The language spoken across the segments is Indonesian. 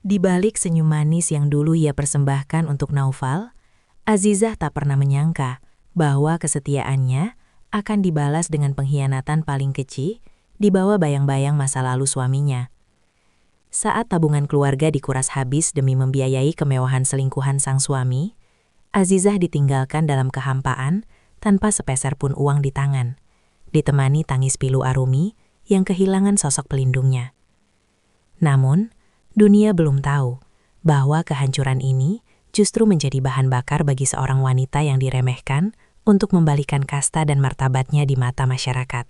Di balik senyum manis yang dulu ia persembahkan untuk Naufal, Azizah tak pernah menyangka bahwa kesetiaannya akan dibalas dengan pengkhianatan paling kecil di bawah bayang-bayang masa lalu suaminya. Saat tabungan keluarga dikuras habis demi membiayai kemewahan selingkuhan sang suami, Azizah ditinggalkan dalam kehampaan tanpa sepeser pun uang di tangan, ditemani tangis pilu Arumi yang kehilangan sosok pelindungnya. Namun, dunia belum tahu bahwa kehancuran ini justru menjadi bahan bakar bagi seorang wanita yang diremehkan untuk membalikan kasta dan martabatnya di mata masyarakat.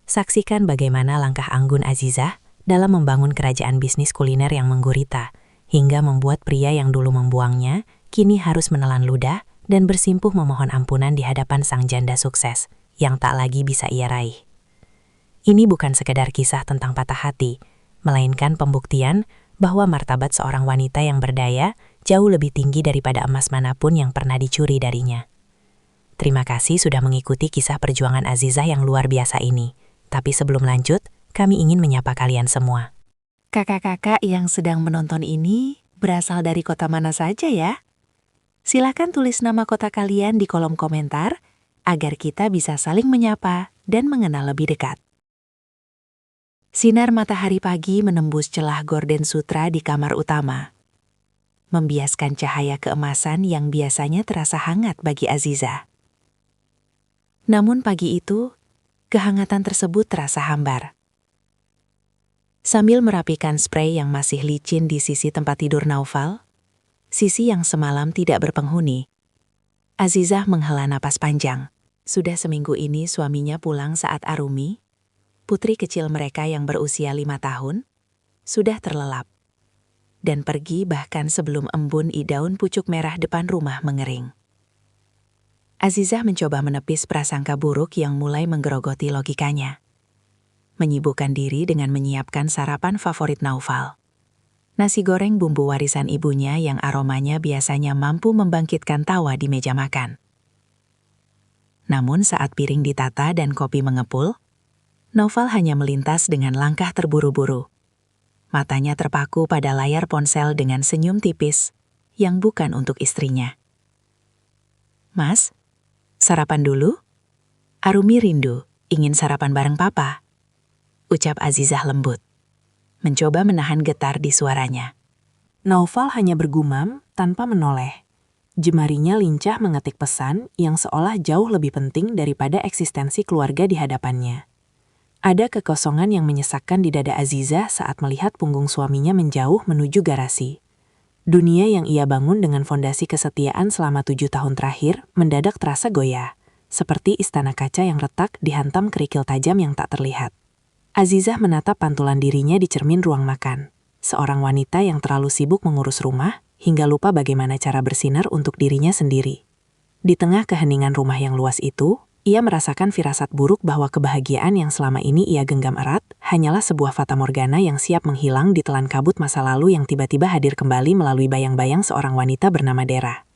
Saksikan bagaimana langkah anggun Azizah dalam membangun kerajaan bisnis kuliner yang menggurita, hingga membuat pria yang dulu membuangnya kini harus menelan ludah dan bersimpuh memohon ampunan di hadapan sang janda sukses yang tak lagi bisa ia raih. Ini bukan sekedar kisah tentang patah hati, melainkan pembuktian bahwa martabat seorang wanita yang berdaya jauh lebih tinggi daripada emas manapun yang pernah dicuri darinya. Terima kasih sudah mengikuti kisah perjuangan Azizah yang luar biasa ini. Tapi sebelum lanjut, kami ingin menyapa kalian semua. Kakak-kakak yang sedang menonton ini berasal dari kota mana saja ya? Silakan tulis nama kota kalian di kolom komentar agar kita bisa saling menyapa dan mengenal lebih dekat. Sinar matahari pagi menembus celah gorden sutra di kamar utama, membiaskan cahaya keemasan yang biasanya terasa hangat bagi Azizah. Namun pagi itu, kehangatan tersebut terasa hambar. Sambil merapikan sprei yang masih licin di sisi tempat tidur Naufal, sisi yang semalam tidak berpenghuni, Azizah menghela napas panjang. Sudah seminggu ini suaminya pulang saat Arumi, putri kecil mereka yang berusia 5 tahun, sudah terlelap. Dan pergi bahkan sebelum embun daun pucuk merah depan rumah mengering. Azizah mencoba menepis prasangka buruk yang mulai menggerogoti logikanya. Menyibukkan diri dengan menyiapkan sarapan favorit Naufal. Nasi goreng bumbu warisan ibunya yang aromanya biasanya mampu membangkitkan tawa di meja makan. Namun saat piring ditata dan kopi mengepul, Naufal hanya melintas dengan langkah terburu-buru. Matanya terpaku pada layar ponsel dengan senyum tipis yang bukan untuk istrinya. "Mas, sarapan dulu? Arumi rindu, ingin sarapan bareng papa," ucap Azizah lembut, mencoba menahan getar di suaranya. Naufal hanya bergumam tanpa menoleh. Jemarinya lincah mengetik pesan yang seolah jauh lebih penting daripada eksistensi keluarga di hadapannya. Ada kekosongan yang menyesakkan di dada Azizah saat melihat punggung suaminya menjauh menuju garasi. Dunia yang ia bangun dengan fondasi kesetiaan selama 7 tahun terakhir mendadak terasa goyah, seperti istana kaca yang retak dihantam kerikil tajam yang tak terlihat. Azizah menatap pantulan dirinya di cermin ruang makan. Seorang wanita yang terlalu sibuk mengurus rumah, hingga lupa bagaimana cara bersinar untuk dirinya sendiri. Di tengah keheningan rumah yang luas itu, ia merasakan firasat buruk bahwa kebahagiaan yang selama ini ia genggam erat hanyalah sebuah fatamorgana yang siap menghilang di telan kabut masa lalu yang tiba-tiba hadir kembali melalui bayang-bayang seorang wanita bernama Dera.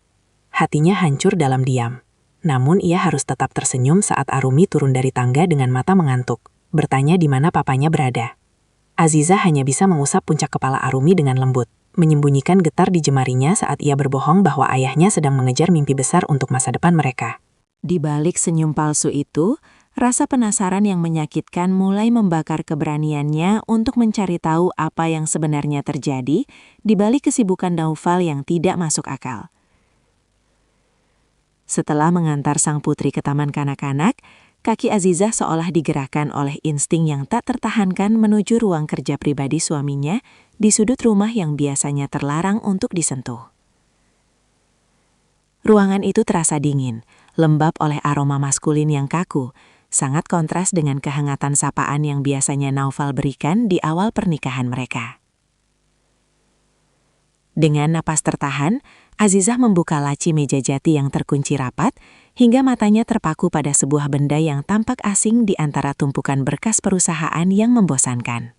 Hatinya hancur dalam diam. Namun ia harus tetap tersenyum saat Arumi turun dari tangga dengan mata mengantuk, bertanya di mana papanya berada. Azizah hanya bisa mengusap puncak kepala Arumi dengan lembut, menyembunyikan getar di jemarinya saat ia berbohong bahwa ayahnya sedang mengejar mimpi besar untuk masa depan mereka. Di balik senyum palsu itu, rasa penasaran yang menyakitkan mulai membakar keberaniannya untuk mencari tahu apa yang sebenarnya terjadi di balik kesibukan Naufal yang tidak masuk akal. Setelah mengantar sang putri ke taman kanak-kanak, kaki Azizah seolah digerakkan oleh insting yang tak tertahankan menuju ruang kerja pribadi suaminya di sudut rumah yang biasanya terlarang untuk disentuh. Ruangan itu terasa dingin, lembab oleh aroma maskulin yang kaku, sangat kontras dengan kehangatan sapaan yang biasanya Naufal berikan di awal pernikahan mereka. Dengan napas tertahan, Azizah membuka laci meja jati yang terkunci rapat, hingga matanya terpaku pada sebuah benda yang tampak asing di antara tumpukan berkas perusahaan yang membosankan.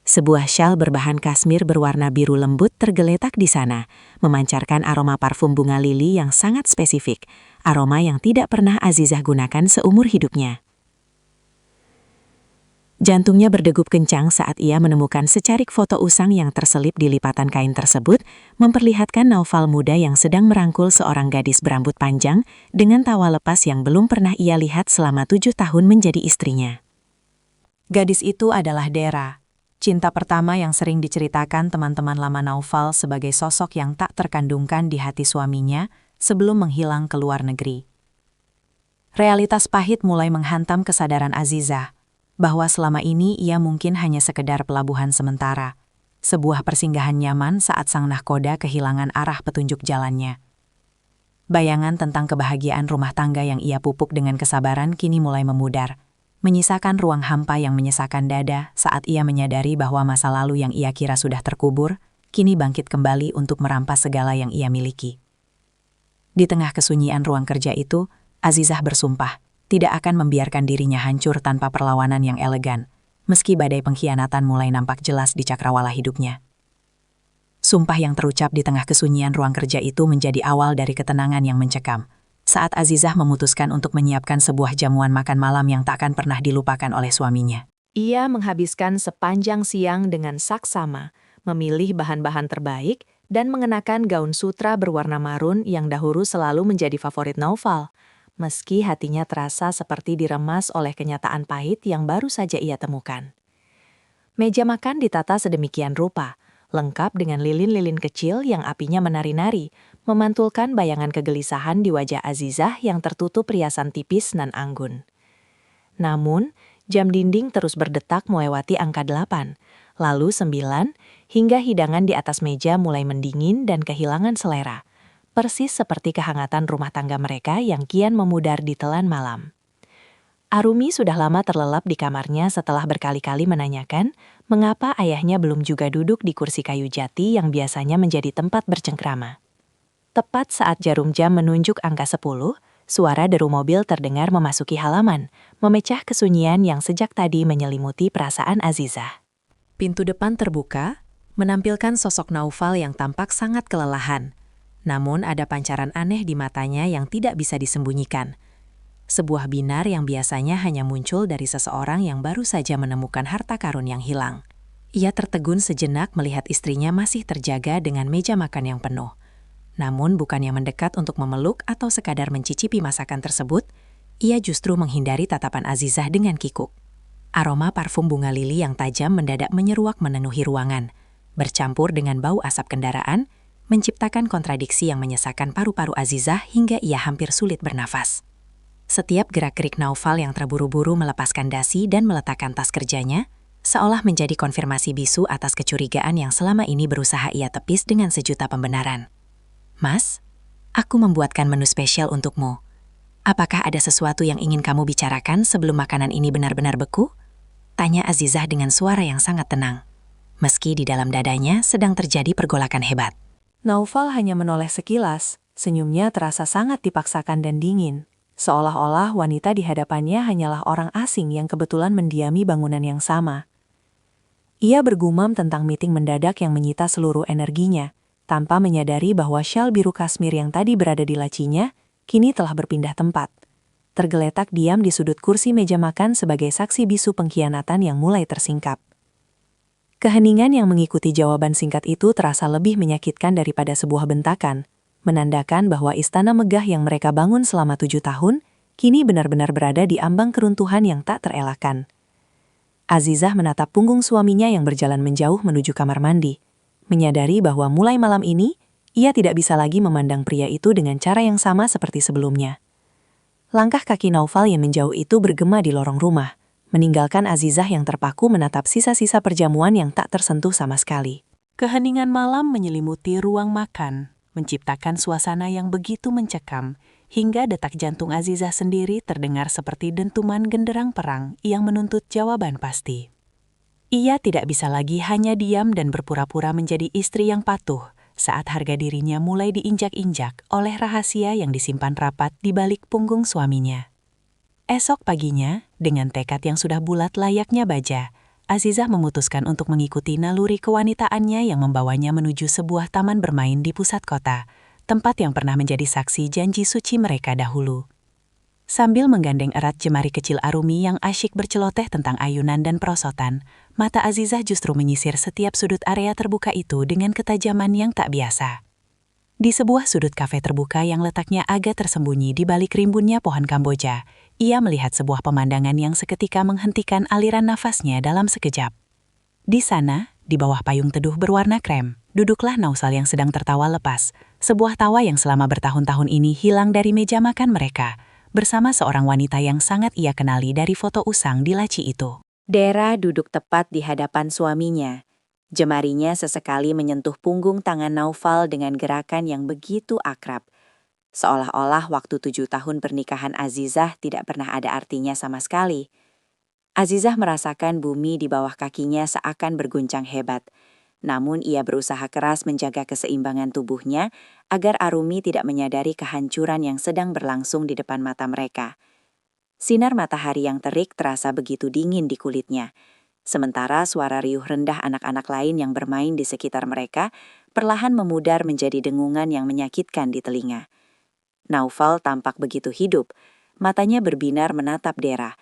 Sebuah syal berbahan kasmir berwarna biru lembut tergeletak di sana, memancarkan aroma parfum bunga lili yang sangat spesifik, aroma yang tidak pernah Azizah gunakan seumur hidupnya. Jantungnya berdegup kencang saat ia menemukan secarik foto usang yang terselip di lipatan kain tersebut, memperlihatkan Naufal muda yang sedang merangkul seorang gadis berambut panjang dengan tawa lepas yang belum pernah ia lihat selama 7 tahun menjadi istrinya. Gadis itu adalah Dera, cinta pertama yang sering diceritakan teman-teman lama Naufal sebagai sosok yang tak terkandungkan di hati suaminya sebelum menghilang ke luar negeri. Realitas pahit mulai menghantam kesadaran Azizah, bahwa selama ini ia mungkin hanya sekedar pelabuhan sementara, sebuah persinggahan nyaman saat sang nahkoda kehilangan arah petunjuk jalannya. Bayangan tentang kebahagiaan rumah tangga yang ia pupuk dengan kesabaran kini mulai memudar, menyisakan ruang hampa yang menyesakan dada saat ia menyadari bahwa masa lalu yang ia kira sudah terkubur, kini bangkit kembali untuk merampas segala yang ia miliki. Di tengah kesunyian ruang kerja itu, Azizah bersumpah tidak akan membiarkan dirinya hancur tanpa perlawanan yang elegan, meski badai pengkhianatan mulai nampak jelas di cakrawala hidupnya. Sumpah yang terucap di tengah kesunyian ruang kerja itu menjadi awal dari ketenangan yang mencekam, saat Azizah memutuskan untuk menyiapkan sebuah jamuan makan malam yang tak akan pernah dilupakan oleh suaminya. Ia menghabiskan sepanjang siang dengan saksama, memilih bahan-bahan terbaik, dan mengenakan gaun sutra berwarna marun yang dahulu selalu menjadi favorit Naufal, meski hatinya terasa seperti diremas oleh kenyataan pahit yang baru saja ia temukan. Meja makan ditata sedemikian rupa, lengkap dengan lilin-lilin kecil yang apinya menari-nari, memantulkan bayangan kegelisahan di wajah Azizah yang tertutup riasan tipis nan anggun. Namun, jam dinding terus berdetak melewati angka 8, lalu 9, hingga hidangan di atas meja mulai mendingin dan kehilangan selera, persis seperti kehangatan rumah tangga mereka yang kian memudar di telan malam. Arumi sudah lama terlelap di kamarnya setelah berkali-kali menanyakan mengapa ayahnya belum juga duduk di kursi kayu jati yang biasanya menjadi tempat bercengkrama. Tepat saat jarum jam menunjuk angka 10, suara deru mobil terdengar memasuki halaman, memecah kesunyian yang sejak tadi menyelimuti perasaan Azizah. Pintu depan terbuka, menampilkan sosok Naufal yang tampak sangat kelelahan. Namun ada pancaran aneh di matanya yang tidak bisa disembunyikan. Sebuah binar yang biasanya hanya muncul dari seseorang yang baru saja menemukan harta karun yang hilang. Ia tertegun sejenak melihat istrinya masih terjaga dengan meja makan yang penuh. Namun bukannya mendekat untuk memeluk atau sekadar mencicipi masakan tersebut, ia justru menghindari tatapan Azizah dengan kikuk. Aroma parfum bunga lili yang tajam mendadak menyeruak memenuhi ruangan, bercampur dengan bau asap kendaraan, menciptakan kontradiksi yang menyesakkan paru-paru Azizah hingga ia hampir sulit bernafas. Setiap gerak-gerik Naufal yang terburu-buru melepaskan dasi dan meletakkan tas kerjanya, seolah menjadi konfirmasi bisu atas kecurigaan yang selama ini berusaha ia tepis dengan sejuta pembenaran. "Mas, aku membuatkan menu spesial untukmu. Apakah ada sesuatu yang ingin kamu bicarakan sebelum makanan ini benar-benar beku?" Tanya Azizah dengan suara yang sangat tenang, meski di dalam dadanya sedang terjadi pergolakan hebat. Naufal hanya menoleh sekilas, senyumnya terasa sangat dipaksakan dan dingin, seolah-olah wanita di hadapannya hanyalah orang asing yang kebetulan mendiami bangunan yang sama. Ia bergumam tentang meeting mendadak yang menyita seluruh energinya, tanpa menyadari bahwa syal biru kasmir yang tadi berada di lacinya, kini telah berpindah tempat. Tergeletak diam di sudut kursi meja makan sebagai saksi bisu pengkhianatan yang mulai tersingkap. Keheningan yang mengikuti jawaban singkat itu terasa lebih menyakitkan daripada sebuah bentakan, menandakan bahwa istana megah yang mereka bangun selama 7 tahun, kini benar-benar berada di ambang keruntuhan yang tak terelakkan. Azizah menatap punggung suaminya yang berjalan menjauh menuju kamar mandi, menyadari bahwa mulai malam ini, ia tidak bisa lagi memandang pria itu dengan cara yang sama seperti sebelumnya. Langkah kaki Naufal yang menjauh itu bergema di lorong rumah, meninggalkan Azizah yang terpaku menatap sisa-sisa perjamuan yang tak tersentuh sama sekali. Keheningan malam menyelimuti ruang makan, menciptakan suasana yang begitu mencekam, hingga detak jantung Azizah sendiri terdengar seperti dentuman genderang perang yang menuntut jawaban pasti. Ia tidak bisa lagi hanya diam dan berpura-pura menjadi istri yang patuh saat harga dirinya mulai diinjak-injak oleh rahasia yang disimpan rapat di balik punggung suaminya. Esok paginya, dengan tekad yang sudah bulat layaknya baja, Azizah memutuskan untuk mengikuti naluri kewanitaannya yang membawanya menuju sebuah taman bermain di pusat kota, tempat yang pernah menjadi saksi janji suci mereka dahulu. Sambil menggandeng erat jemari kecil Arumi yang asyik berceloteh tentang ayunan dan perosotan, mata Azizah justru menyisir setiap sudut area terbuka itu dengan ketajaman yang tak biasa. Di sebuah sudut kafe terbuka yang letaknya agak tersembunyi di balik rimbunnya pohon Kamboja, ia melihat sebuah pemandangan yang seketika menghentikan aliran nafasnya dalam sekejap. Di sana, di bawah payung teduh berwarna krem, duduklah Naufal yang sedang tertawa lepas, sebuah tawa yang selama bertahun-tahun ini hilang dari meja makan mereka, bersama seorang wanita yang sangat ia kenali dari foto usang di laci itu. Dera duduk tepat di hadapan suaminya. Jemarinya sesekali menyentuh punggung tangan Naufal dengan gerakan yang begitu akrab. Seolah-olah waktu 7 tahun pernikahan Azizah tidak pernah ada artinya sama sekali. Azizah merasakan bumi di bawah kakinya seakan berguncang hebat. Namun ia berusaha keras menjaga keseimbangan tubuhnya agar Arumi tidak menyadari kehancuran yang sedang berlangsung di depan mata mereka. Sinar matahari yang terik terasa begitu dingin di kulitnya. Sementara suara riuh rendah anak-anak lain yang bermain di sekitar mereka perlahan memudar menjadi dengungan yang menyakitkan di telinga. Naufal tampak begitu hidup, matanya berbinar menatap Dera,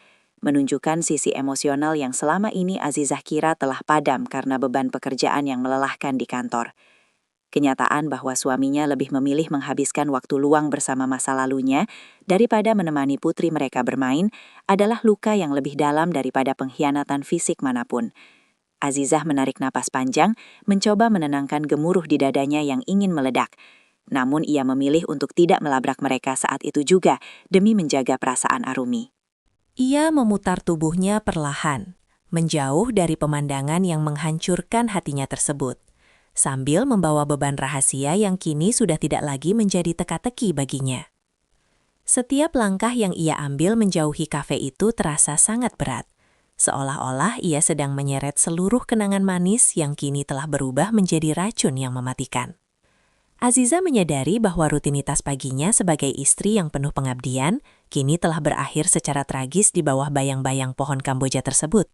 menunjukkan sisi emosional yang selama ini Azizah kira telah padam karena beban pekerjaan yang melelahkan di kantor. Kenyataan bahwa suaminya lebih memilih menghabiskan waktu luang bersama masa lalunya daripada menemani putri mereka bermain adalah luka yang lebih dalam daripada pengkhianatan fisik manapun. Azizah menarik napas panjang, mencoba menenangkan gemuruh di dadanya yang ingin meledak. Namun ia memilih untuk tidak melabrak mereka saat itu juga demi menjaga perasaan Arumi. Ia memutar tubuhnya perlahan, menjauh dari pemandangan yang menghancurkan hatinya tersebut, sambil membawa beban rahasia yang kini sudah tidak lagi menjadi teka-teki baginya. Setiap langkah yang ia ambil menjauhi kafe itu terasa sangat berat, seolah-olah ia sedang menyeret seluruh kenangan manis yang kini telah berubah menjadi racun yang mematikan. Azizah menyadari bahwa rutinitas paginya sebagai istri yang penuh pengabdian kini telah berakhir secara tragis di bawah bayang-bayang pohon Kamboja tersebut.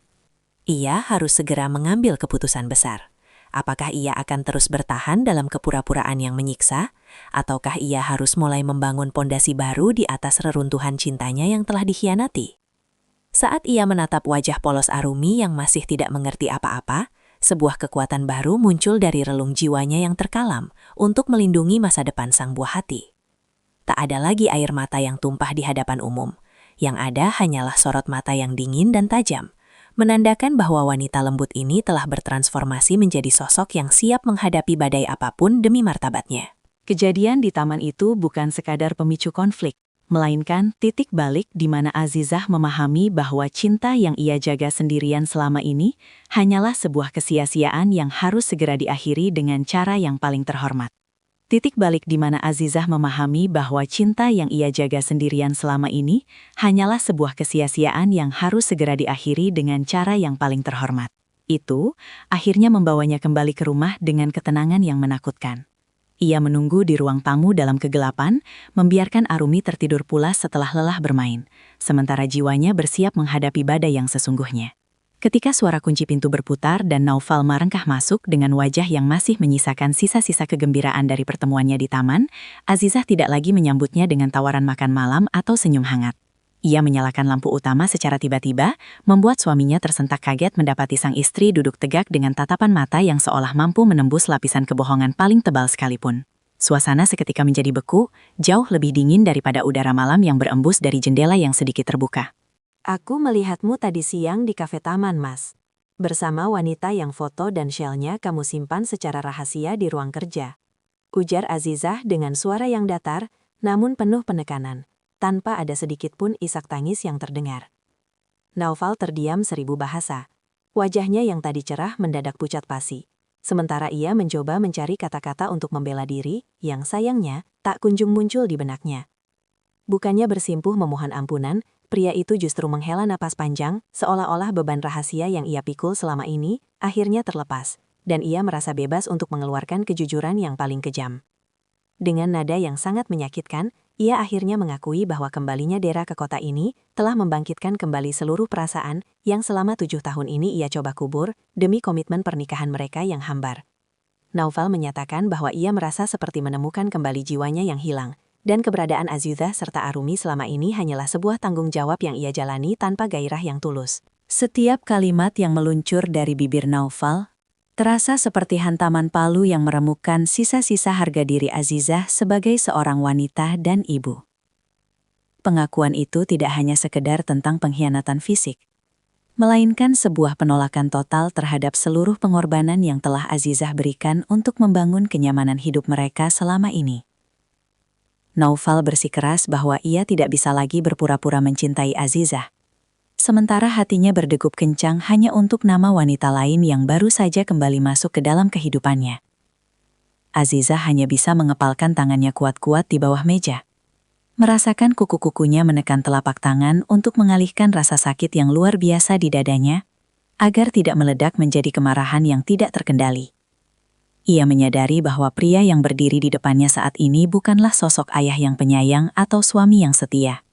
Ia harus segera mengambil keputusan besar. Apakah ia akan terus bertahan dalam kepura-puraan yang menyiksa, ataukah ia harus mulai membangun pondasi baru di atas reruntuhan cintanya yang telah dikhianati? Saat ia menatap wajah polos Arumi yang masih tidak mengerti apa-apa, sebuah kekuatan baru muncul dari relung jiwanya yang terkalam untuk melindungi masa depan sang buah hati. Tak ada lagi air mata yang tumpah di hadapan umum. Yang ada hanyalah sorot mata yang dingin dan tajam, menandakan bahwa wanita lembut ini telah bertransformasi menjadi sosok yang siap menghadapi badai apapun demi martabatnya. Kejadian di taman itu bukan sekadar pemicu konflik, melainkan titik balik di mana Azizah memahami bahwa cinta yang ia jaga sendirian selama ini hanyalah sebuah kesia-siaan yang harus segera diakhiri dengan cara yang paling terhormat. Titik balik di mana Azizah memahami bahwa cinta yang ia jaga sendirian selama ini hanyalah sebuah kesia-siaan yang harus segera diakhiri dengan cara yang paling terhormat. Itu akhirnya membawanya kembali ke rumah dengan ketenangan yang menakutkan. Ia menunggu di ruang tamu dalam kegelapan, membiarkan Arumi tertidur pulas setelah lelah bermain, sementara jiwanya bersiap menghadapi badai yang sesungguhnya. Ketika suara kunci pintu berputar dan Naufal merengkah masuk dengan wajah yang masih menyisakan sisa-sisa kegembiraan dari pertemuannya di taman, Azizah tidak lagi menyambutnya dengan tawaran makan malam atau senyum hangat. Ia menyalakan lampu utama secara tiba-tiba, membuat suaminya tersentak kaget mendapati sang istri duduk tegak dengan tatapan mata yang seolah mampu menembus lapisan kebohongan paling tebal sekalipun. Suasana seketika menjadi beku, jauh lebih dingin daripada udara malam yang berembus dari jendela yang sedikit terbuka. Aku melihatmu tadi siang di kafe taman, Mas. Bersama wanita yang foto dan shell-nya kamu simpan secara rahasia di ruang kerja. Ujar Azizah dengan suara yang datar, namun penuh penekanan, tanpa ada sedikit pun isak tangis yang terdengar. Naufal terdiam 1000 bahasa. Wajahnya yang tadi cerah mendadak pucat pasi. Sementara ia mencoba mencari kata-kata untuk membela diri, yang sayangnya tak kunjung muncul di benaknya. Bukannya bersimpuh memohon ampunan, pria itu justru menghela napas panjang, seolah-olah beban rahasia yang ia pikul selama ini akhirnya terlepas, dan ia merasa bebas untuk mengeluarkan kejujuran yang paling kejam. Dengan nada yang sangat menyakitkan, ia akhirnya mengakui bahwa kembalinya Dera ke kota ini telah membangkitkan kembali seluruh perasaan yang selama 7 tahun ini ia coba kubur demi komitmen pernikahan mereka yang hambar. Naufal menyatakan bahwa ia merasa seperti menemukan kembali jiwanya yang hilang, Dan keberadaan Azizah serta Arumi selama ini hanyalah sebuah tanggung jawab yang ia jalani tanpa gairah yang tulus. Setiap kalimat yang meluncur dari bibir Naufal terasa seperti hantaman palu yang meremukkan sisa-sisa harga diri Azizah sebagai seorang wanita dan ibu. Pengakuan itu tidak hanya sekedar tentang pengkhianatan fisik, melainkan sebuah penolakan total terhadap seluruh pengorbanan yang telah Azizah berikan untuk membangun kenyamanan hidup mereka selama ini. Naufal bersikeras bahwa ia tidak bisa lagi berpura-pura mencintai Azizah, sementara hatinya berdegup kencang hanya untuk nama wanita lain yang baru saja kembali masuk ke dalam kehidupannya. Azizah hanya bisa mengepalkan tangannya kuat-kuat di bawah meja, merasakan kuku-kukunya menekan telapak tangan untuk mengalihkan rasa sakit yang luar biasa di dadanya, agar tidak meledak menjadi kemarahan yang tidak terkendali. Ia menyadari bahwa pria yang berdiri di depannya saat ini bukanlah sosok ayah yang penyayang atau suami yang setia,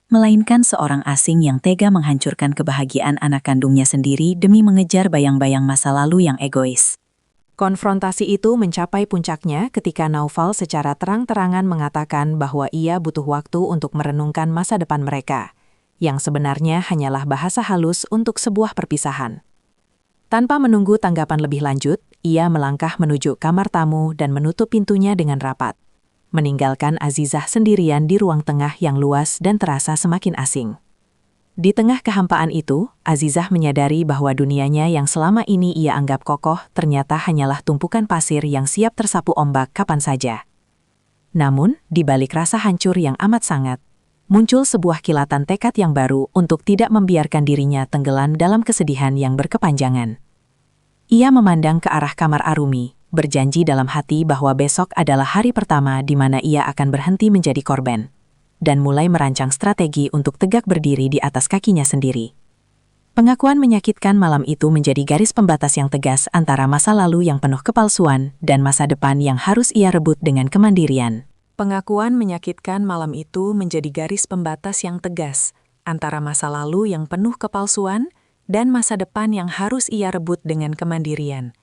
melainkan seorang asing yang tega menghancurkan kebahagiaan anak kandungnya sendiri demi mengejar bayang-bayang masa lalu yang egois. Konfrontasi itu mencapai puncaknya ketika Naufal secara terang-terangan mengatakan bahwa ia butuh waktu untuk merenungkan masa depan mereka, yang sebenarnya hanyalah bahasa halus untuk sebuah perpisahan. Tanpa menunggu tanggapan lebih lanjut, ia melangkah menuju kamar tamu dan menutup pintunya dengan rapat, meninggalkan Azizah sendirian di ruang tengah yang luas dan terasa semakin asing. Di tengah kehampaan itu, Azizah menyadari bahwa dunianya yang selama ini ia anggap kokoh ternyata hanyalah tumpukan pasir yang siap tersapu ombak kapan saja. Namun, di balik rasa hancur yang amat sangat, muncul sebuah kilatan tekad yang baru untuk tidak membiarkan dirinya tenggelam dalam kesedihan yang berkepanjangan. Ia memandang ke arah kamar Arumi, berjanji dalam hati bahwa besok adalah hari pertama di mana ia akan berhenti menjadi korban, dan mulai merancang strategi untuk tegak berdiri di atas kakinya sendiri. Pengakuan menyakitkan malam itu menjadi garis pembatas yang tegas antara masa lalu yang penuh kepalsuan dan masa depan yang harus ia rebut dengan kemandirian. Pengakuan menyakitkan malam itu menjadi garis pembatas yang tegas antara masa lalu yang penuh kepalsuan dan masa depan yang harus ia rebut dengan kemandirian.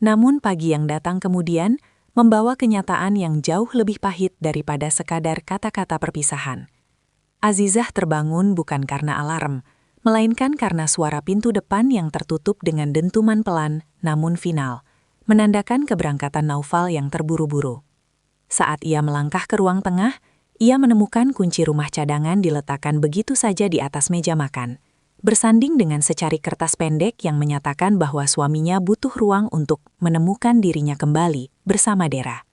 Namun pagi yang datang kemudian membawa kenyataan yang jauh lebih pahit daripada sekadar kata-kata perpisahan. Azizah terbangun bukan karena alarm, melainkan karena suara pintu depan yang tertutup dengan dentuman pelan namun final, menandakan keberangkatan Naufal yang terburu-buru. Saat ia melangkah ke ruang tengah, ia menemukan kunci rumah cadangan diletakkan begitu saja di atas meja makan, bersanding dengan secari kertas pendek yang menyatakan bahwa suaminya butuh ruang untuk menemukan dirinya kembali bersama Dera.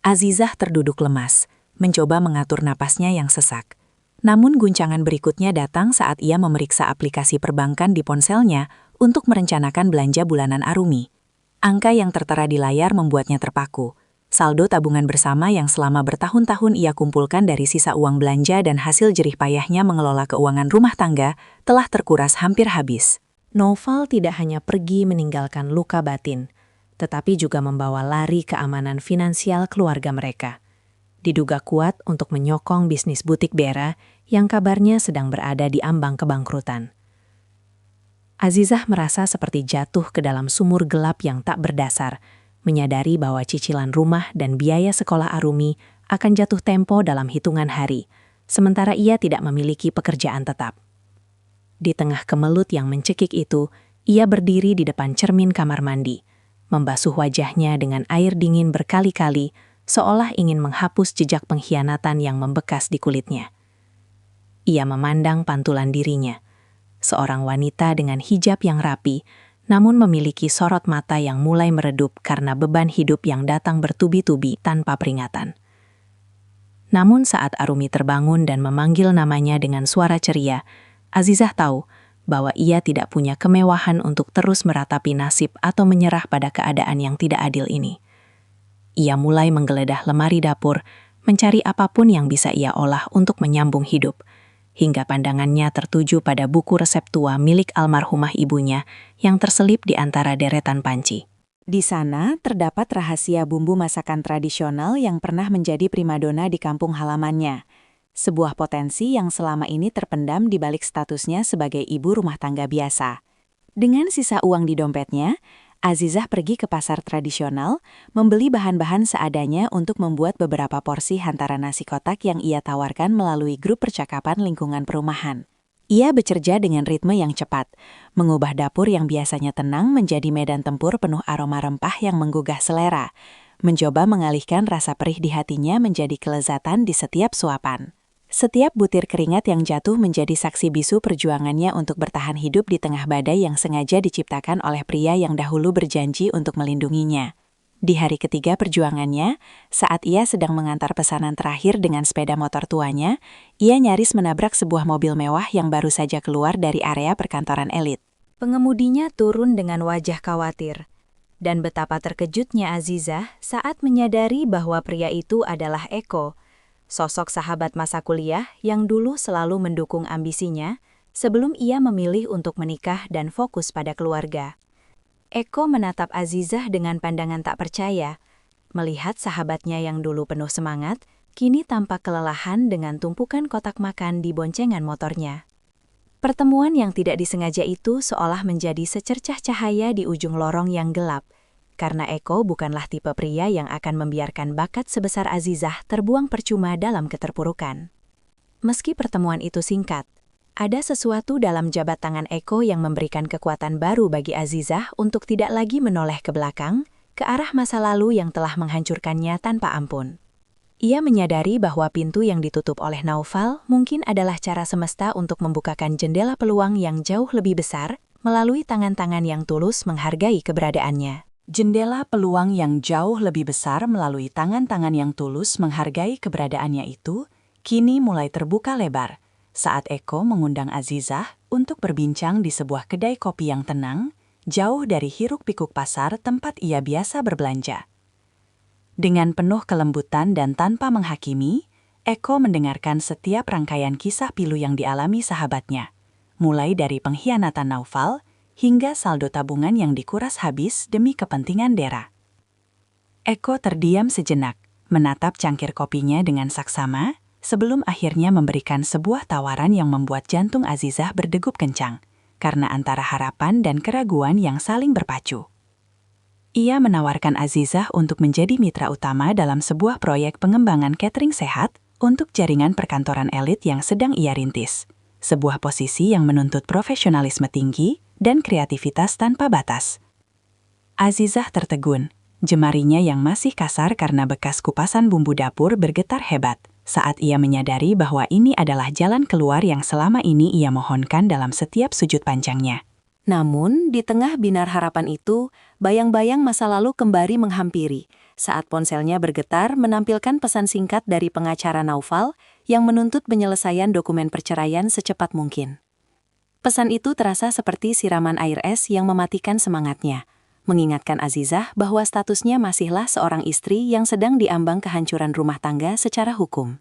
Azizah terduduk lemas, mencoba mengatur napasnya yang sesak. Namun guncangan berikutnya datang saat ia memeriksa aplikasi perbankan di ponselnya untuk merencanakan belanja bulanan Arumi. Angka yang tertera di layar membuatnya terpaku. Saldo tabungan bersama yang selama bertahun-tahun ia kumpulkan dari sisa uang belanja dan hasil jerih payahnya mengelola keuangan rumah tangga telah terkuras hampir habis. Naufal tidak hanya pergi meninggalkan luka batin, tetapi juga membawa lari keamanan finansial keluarga mereka. Diduga kuat untuk menyokong bisnis butik Dera yang kabarnya sedang berada di ambang kebangkrutan. Azizah merasa seperti jatuh ke dalam sumur gelap yang tak berdasar, menyadari bahwa cicilan rumah dan biaya sekolah Arumi akan jatuh tempo dalam hitungan hari, sementara ia tidak memiliki pekerjaan tetap. Di tengah kemelut yang mencekik itu, ia berdiri di depan cermin kamar mandi, membasuh wajahnya dengan air dingin berkali-kali, seolah ingin menghapus jejak pengkhianatan yang membekas di kulitnya. Ia memandang pantulan dirinya, seorang wanita dengan hijab yang rapi, namun memiliki sorot mata yang mulai meredup karena beban hidup yang datang bertubi-tubi tanpa peringatan. Namun saat Arumi terbangun dan memanggil namanya dengan suara ceria, Azizah tahu bahwa ia tidak punya kemewahan untuk terus meratapi nasib atau menyerah pada keadaan yang tidak adil ini. Ia mulai menggeledah lemari dapur, mencari apapun yang bisa ia olah untuk menyambung hidup, hingga pandangannya tertuju pada buku resep tua milik almarhumah ibunya yang terselip di antara deretan panci. Di sana terdapat rahasia bumbu masakan tradisional yang pernah menjadi primadona di kampung halamannya. Sebuah potensi yang selama ini terpendam di balik statusnya sebagai ibu rumah tangga biasa. Dengan sisa uang di dompetnya, Azizah pergi ke pasar tradisional, membeli bahan-bahan seadanya untuk membuat beberapa porsi hantaran nasi kotak yang ia tawarkan melalui grup percakapan lingkungan perumahan. Ia bekerja dengan ritme yang cepat, mengubah dapur yang biasanya tenang menjadi medan tempur penuh aroma rempah yang menggugah selera, mencoba mengalihkan rasa perih di hatinya menjadi kelezatan di setiap suapan. Setiap butir keringat yang jatuh menjadi saksi bisu perjuangannya untuk bertahan hidup di tengah badai yang sengaja diciptakan oleh pria yang dahulu berjanji untuk melindunginya. Di hari ketiga perjuangannya, saat ia sedang mengantar pesanan terakhir dengan sepeda motor tuanya, ia nyaris menabrak sebuah mobil mewah yang baru saja keluar dari area perkantoran elit. Pengemudinya turun dengan wajah khawatir. Dan betapa terkejutnya Azizah saat menyadari bahwa pria itu adalah Eko, sosok sahabat masa kuliah yang dulu selalu mendukung ambisinya sebelum ia memilih untuk menikah dan fokus pada keluarga. Eko menatap Azizah dengan pandangan tak percaya, melihat sahabatnya yang dulu penuh semangat, kini tampak kelelahan dengan tumpukan kotak makan di boncengan motornya. Pertemuan yang tidak disengaja itu seolah menjadi secercah cahaya di ujung lorong yang gelap, karena Eko bukanlah tipe pria yang akan membiarkan bakat sebesar Azizah terbuang percuma dalam keterpurukan. Meski pertemuan itu singkat, ada sesuatu dalam jabat tangan Eko yang memberikan kekuatan baru bagi Azizah untuk tidak lagi menoleh ke belakang, ke arah masa lalu yang telah menghancurkannya tanpa ampun. Ia menyadari bahwa pintu yang ditutup oleh Naufal mungkin adalah cara semesta untuk membukakan jendela peluang yang jauh lebih besar melalui tangan-tangan yang tulus menghargai keberadaannya. Jendela peluang yang jauh lebih besar melalui tangan-tangan yang tulus menghargai keberadaannya itu kini mulai terbuka lebar saat Eko mengundang Azizah untuk berbincang di sebuah kedai kopi yang tenang, jauh dari hiruk-pikuk pasar tempat ia biasa berbelanja. Dengan penuh kelembutan dan tanpa menghakimi, Eko mendengarkan setiap rangkaian kisah pilu yang dialami sahabatnya, mulai dari pengkhianatan Naufal hingga saldo tabungan yang dikuras habis demi kepentingan Dera. Eko terdiam sejenak, menatap cangkir kopinya dengan saksama, sebelum akhirnya memberikan sebuah tawaran yang membuat jantung Azizah berdegup kencang, karena antara harapan dan keraguan yang saling berpacu. Ia menawarkan Azizah untuk menjadi mitra utama dalam sebuah proyek pengembangan catering sehat untuk jaringan perkantoran elit yang sedang ia rintis, sebuah posisi yang menuntut profesionalisme tinggi dan kreativitas tanpa batas. Azizah tertegun, jemarinya yang masih kasar karena bekas kupasan bumbu dapur bergetar hebat saat ia menyadari bahwa ini adalah jalan keluar yang selama ini ia mohonkan dalam setiap sujud panjangnya. Namun, di tengah binar harapan itu, bayang-bayang masa lalu kembali menghampiri saat ponselnya bergetar menampilkan pesan singkat dari pengacara Naufal yang menuntut penyelesaian dokumen perceraian secepat mungkin. Pesan itu terasa seperti siraman air es yang mematikan semangatnya, mengingatkan Azizah bahwa statusnya masihlah seorang istri yang sedang diambang kehancuran rumah tangga secara hukum.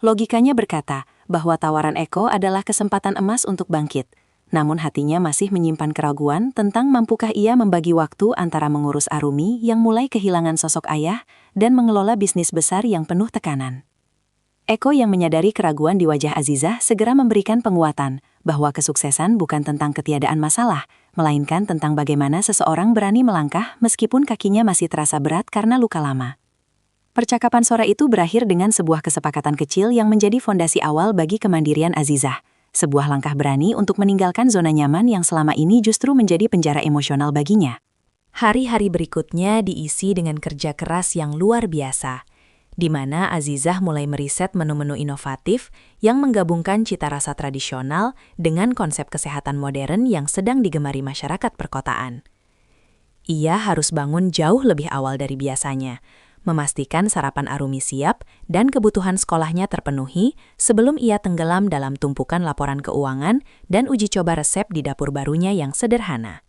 Logikanya berkata bahwa tawaran Eko adalah kesempatan emas untuk bangkit, namun hatinya masih menyimpan keraguan tentang mampukah ia membagi waktu antara mengurus Arumi yang mulai kehilangan sosok ayah dan mengelola bisnis besar yang penuh tekanan. Eko yang menyadari keraguan di wajah Azizah segera memberikan penguatan bahwa kesuksesan bukan tentang ketiadaan masalah, melainkan tentang bagaimana seseorang berani melangkah meskipun kakinya masih terasa berat karena luka lama. Percakapan sore itu berakhir dengan sebuah kesepakatan kecil yang menjadi fondasi awal bagi kemandirian Azizah, sebuah langkah berani untuk meninggalkan zona nyaman yang selama ini justru menjadi penjara emosional baginya. Hari-hari berikutnya diisi dengan kerja keras yang luar biasa, di mana Azizah mulai meriset menu-menu inovatif yang menggabungkan cita rasa tradisional dengan konsep kesehatan modern yang sedang digemari masyarakat perkotaan. Ia harus bangun jauh lebih awal dari biasanya, memastikan sarapan Arumi siap dan kebutuhan sekolahnya terpenuhi sebelum ia tenggelam dalam tumpukan laporan keuangan dan uji coba resep di dapur barunya yang sederhana.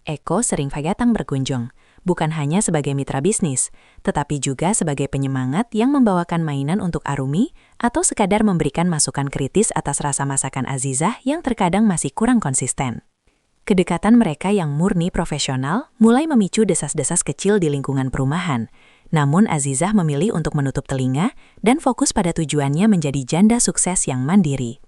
Eko sering datang berkunjung, bukan hanya sebagai mitra bisnis, tetapi juga sebagai penyemangat yang membawakan mainan untuk Arumi atau sekadar memberikan masukan kritis atas rasa masakan Azizah yang terkadang masih kurang konsisten. Kedekatan mereka yang murni profesional mulai memicu desas-desas kecil di lingkungan perumahan, namun Azizah memilih untuk menutup telinga dan fokus pada tujuannya menjadi janda sukses yang mandiri.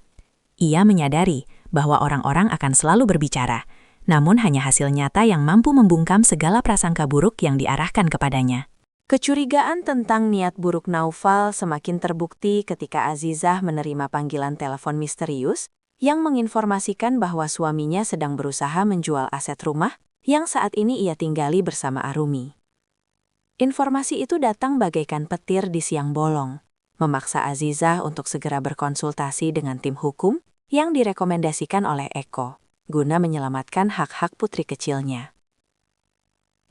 Ia menyadari bahwa orang-orang akan selalu berbicara, namun hanya hasil nyata yang mampu membungkam segala prasangka buruk yang diarahkan kepadanya. Kecurigaan tentang niat buruk Naufal semakin terbukti ketika Azizah menerima panggilan telepon misterius yang menginformasikan bahwa suaminya sedang berusaha menjual aset rumah yang saat ini ia tinggali bersama Arumi. Informasi itu datang bagaikan petir di siang bolong, memaksa Azizah untuk segera berkonsultasi dengan tim hukum yang direkomendasikan oleh Eko, guna menyelamatkan hak-hak putri kecilnya.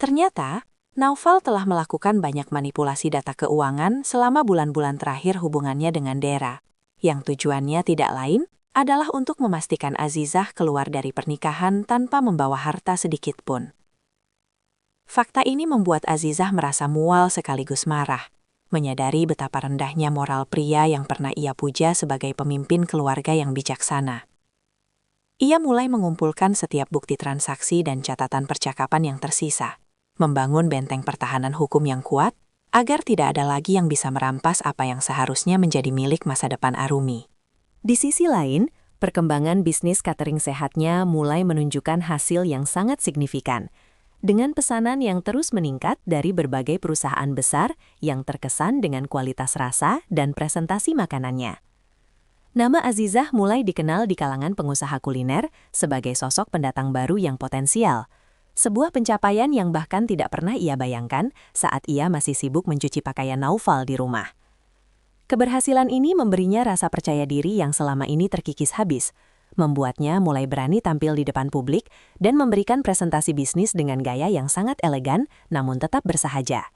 Ternyata, Naufal telah melakukan banyak manipulasi data keuangan selama bulan-bulan terakhir hubungannya dengan Dera, yang tujuannya tidak lain adalah untuk memastikan Azizah keluar dari pernikahan tanpa membawa harta sedikit pun. Fakta ini membuat Azizah merasa mual sekaligus marah, menyadari betapa rendahnya moral pria yang pernah ia puja sebagai pemimpin keluarga yang bijaksana. Ia mulai mengumpulkan setiap bukti transaksi dan catatan percakapan yang tersisa, membangun benteng pertahanan hukum yang kuat, agar tidak ada lagi yang bisa merampas apa yang seharusnya menjadi milik masa depan Arumi. Di sisi lain, perkembangan bisnis catering sehatnya mulai menunjukkan hasil yang sangat signifikan, dengan pesanan yang terus meningkat dari berbagai perusahaan besar yang terkesan dengan kualitas rasa dan presentasi makanannya. Nama Azizah mulai dikenal di kalangan pengusaha kuliner sebagai sosok pendatang baru yang potensial, sebuah pencapaian yang bahkan tidak pernah ia bayangkan saat ia masih sibuk mencuci pakaian Naufal di rumah. Keberhasilan ini memberinya rasa percaya diri yang selama ini terkikis habis, membuatnya mulai berani tampil di depan publik dan memberikan presentasi bisnis dengan gaya yang sangat elegan namun tetap bersahaja.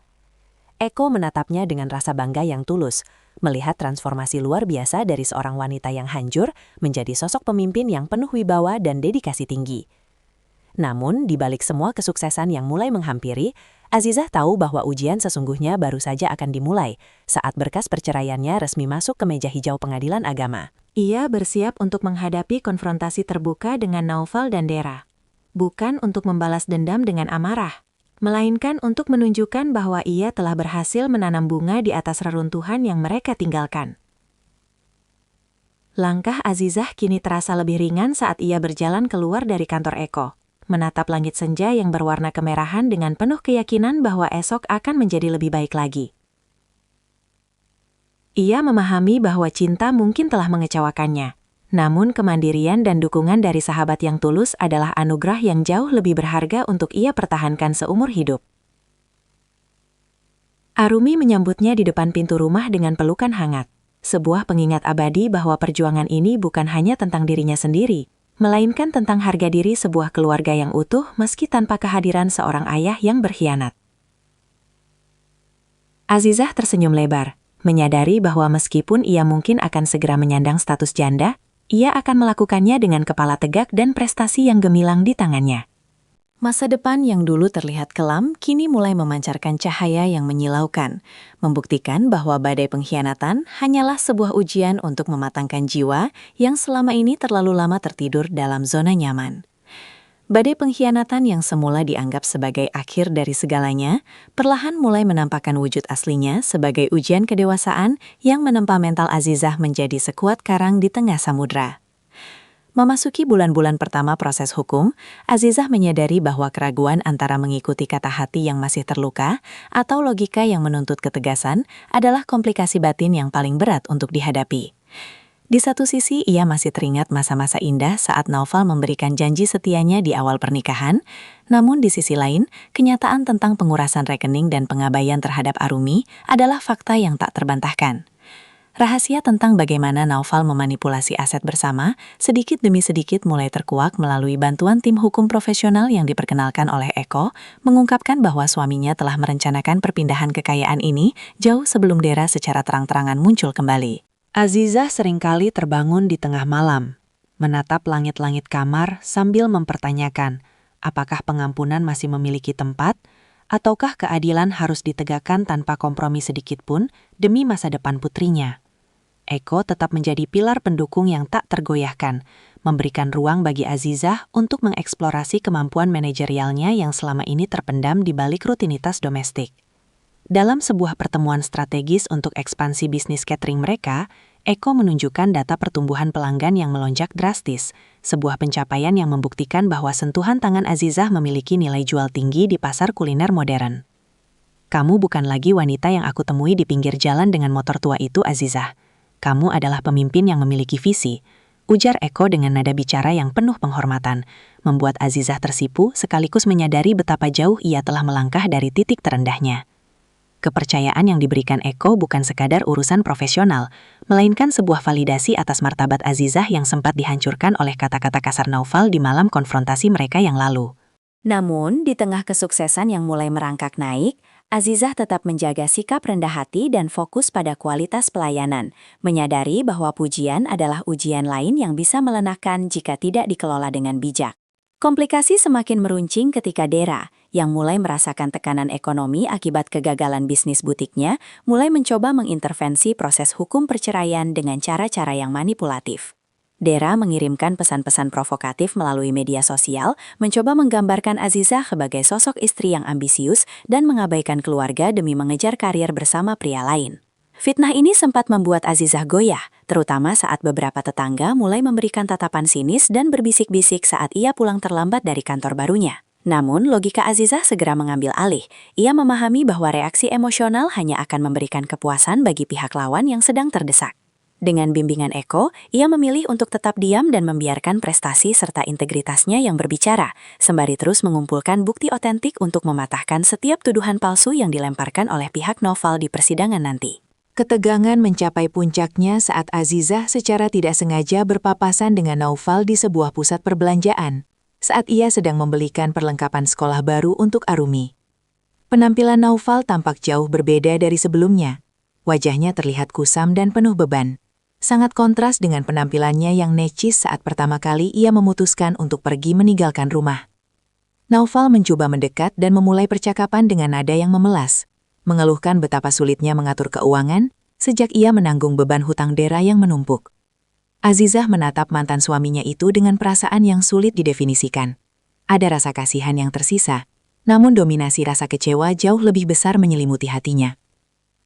Eko menatapnya dengan rasa bangga yang tulus, melihat transformasi luar biasa dari seorang wanita yang hancur menjadi sosok pemimpin yang penuh wibawa dan dedikasi tinggi. Namun, di balik semua kesuksesan yang mulai menghampiri, Azizah tahu bahwa ujian sesungguhnya baru saja akan dimulai saat berkas perceraiannya resmi masuk ke meja hijau pengadilan agama. Ia bersiap untuk menghadapi konfrontasi terbuka dengan Naufal dan Dera. Bukan untuk membalas dendam dengan amarah, melainkan untuk menunjukkan bahwa ia telah berhasil menanam bunga di atas reruntuhan yang mereka tinggalkan. Langkah Azizah kini terasa lebih ringan saat ia berjalan keluar dari kantor Eko, menatap langit senja yang berwarna kemerahan dengan penuh keyakinan bahwa esok akan menjadi lebih baik lagi. Ia memahami bahwa cinta mungkin telah mengecewakannya, namun kemandirian dan dukungan dari sahabat yang tulus adalah anugerah yang jauh lebih berharga untuk ia pertahankan seumur hidup. Arumi menyambutnya di depan pintu rumah dengan pelukan hangat, sebuah pengingat abadi bahwa perjuangan ini bukan hanya tentang dirinya sendiri, melainkan tentang harga diri sebuah keluarga yang utuh meski tanpa kehadiran seorang ayah yang berkhianat. Azizah tersenyum lebar, menyadari bahwa meskipun ia mungkin akan segera menyandang status janda, ia akan melakukannya dengan kepala tegak dan prestasi yang gemilang di tangannya. Masa depan yang dulu terlihat kelam kini mulai memancarkan cahaya yang menyilaukan, membuktikan bahwa badai pengkhianatan hanyalah sebuah ujian untuk mematangkan jiwa yang selama ini terlalu lama tertidur dalam zona nyaman. Badai pengkhianatan yang semula dianggap sebagai akhir dari segalanya, perlahan mulai menampakkan wujud aslinya sebagai ujian kedewasaan yang menempa mental Azizah menjadi sekuat karang di tengah samudra. Memasuki bulan-bulan pertama proses hukum, Azizah menyadari bahwa keraguan antara mengikuti kata hati yang masih terluka atau logika yang menuntut ketegasan adalah komplikasi batin yang paling berat untuk dihadapi. Di satu sisi, ia masih teringat masa-masa indah saat Naufal memberikan janji setianya di awal pernikahan, namun di sisi lain, kenyataan tentang pengurasan rekening dan pengabaian terhadap Arumi adalah fakta yang tak terbantahkan. Rahasia tentang bagaimana Naufal memanipulasi aset bersama sedikit demi sedikit mulai terkuak melalui bantuan tim hukum profesional yang diperkenalkan oleh Eko, mengungkapkan bahwa suaminya telah merencanakan perpindahan kekayaan ini jauh sebelum Dera secara terang-terangan muncul kembali. Azizah seringkali terbangun di tengah malam, menatap langit-langit kamar sambil mempertanyakan apakah pengampunan masih memiliki tempat, ataukah keadilan harus ditegakkan tanpa kompromi sedikit pun demi masa depan putrinya. Eko tetap menjadi pilar pendukung yang tak tergoyahkan, memberikan ruang bagi Azizah untuk mengeksplorasi kemampuan manajerialnya yang selama ini terpendam di balik rutinitas domestik. Dalam sebuah pertemuan strategis untuk ekspansi bisnis catering mereka, Eko menunjukkan data pertumbuhan pelanggan yang melonjak drastis, sebuah pencapaian yang membuktikan bahwa sentuhan tangan Azizah memiliki nilai jual tinggi di pasar kuliner modern. Kamu bukan lagi wanita yang aku temui di pinggir jalan dengan motor tua itu, Azizah. Kamu adalah pemimpin yang memiliki visi, ujar Eko dengan nada bicara yang penuh penghormatan, membuat Azizah tersipu sekaligus menyadari betapa jauh ia telah melangkah dari titik terendahnya. Kepercayaan yang diberikan Eko bukan sekadar urusan profesional, melainkan sebuah validasi atas martabat Azizah yang sempat dihancurkan oleh kata-kata kasar Naufal di malam konfrontasi mereka yang lalu. Namun, di tengah kesuksesan yang mulai merangkak naik, Azizah tetap menjaga sikap rendah hati dan fokus pada kualitas pelayanan, menyadari bahwa pujian adalah ujian lain yang bisa melenahkan jika tidak dikelola dengan bijak. Komplikasi semakin meruncing ketika Dera, yang mulai merasakan tekanan ekonomi akibat kegagalan bisnis butiknya, mulai mencoba mengintervensi proses hukum perceraian dengan cara-cara yang manipulatif. Dera mengirimkan pesan-pesan provokatif melalui media sosial, mencoba menggambarkan Azizah sebagai sosok istri yang ambisius dan mengabaikan keluarga demi mengejar karir bersama pria lain. Fitnah ini sempat membuat Azizah goyah, terutama saat beberapa tetangga mulai memberikan tatapan sinis dan berbisik-bisik saat ia pulang terlambat dari kantor barunya. Namun, logika Azizah segera mengambil alih. Ia memahami bahwa reaksi emosional hanya akan memberikan kepuasan bagi pihak lawan yang sedang terdesak. Dengan bimbingan Eko, ia memilih untuk tetap diam dan membiarkan prestasi serta integritasnya yang berbicara, sembari terus mengumpulkan bukti otentik untuk mematahkan setiap tuduhan palsu yang dilemparkan oleh pihak Naufal di persidangan nanti. Ketegangan mencapai puncaknya saat Azizah secara tidak sengaja berpapasan dengan Naufal di sebuah pusat perbelanjaan, saat ia sedang membelikan perlengkapan sekolah baru untuk Arumi. Penampilan Naufal tampak jauh berbeda dari sebelumnya. Wajahnya terlihat kusam dan penuh beban. Sangat kontras dengan penampilannya yang necis saat pertama kali ia memutuskan untuk pergi meninggalkan rumah. Naufal mencoba mendekat dan memulai percakapan dengan nada yang memelas, mengeluhkan betapa sulitnya mengatur keuangan sejak ia menanggung beban hutang Dera yang menumpuk. Azizah menatap mantan suaminya itu dengan perasaan yang sulit didefinisikan. Ada rasa kasihan yang tersisa, namun dominasi rasa kecewa jauh lebih besar menyelimuti hatinya.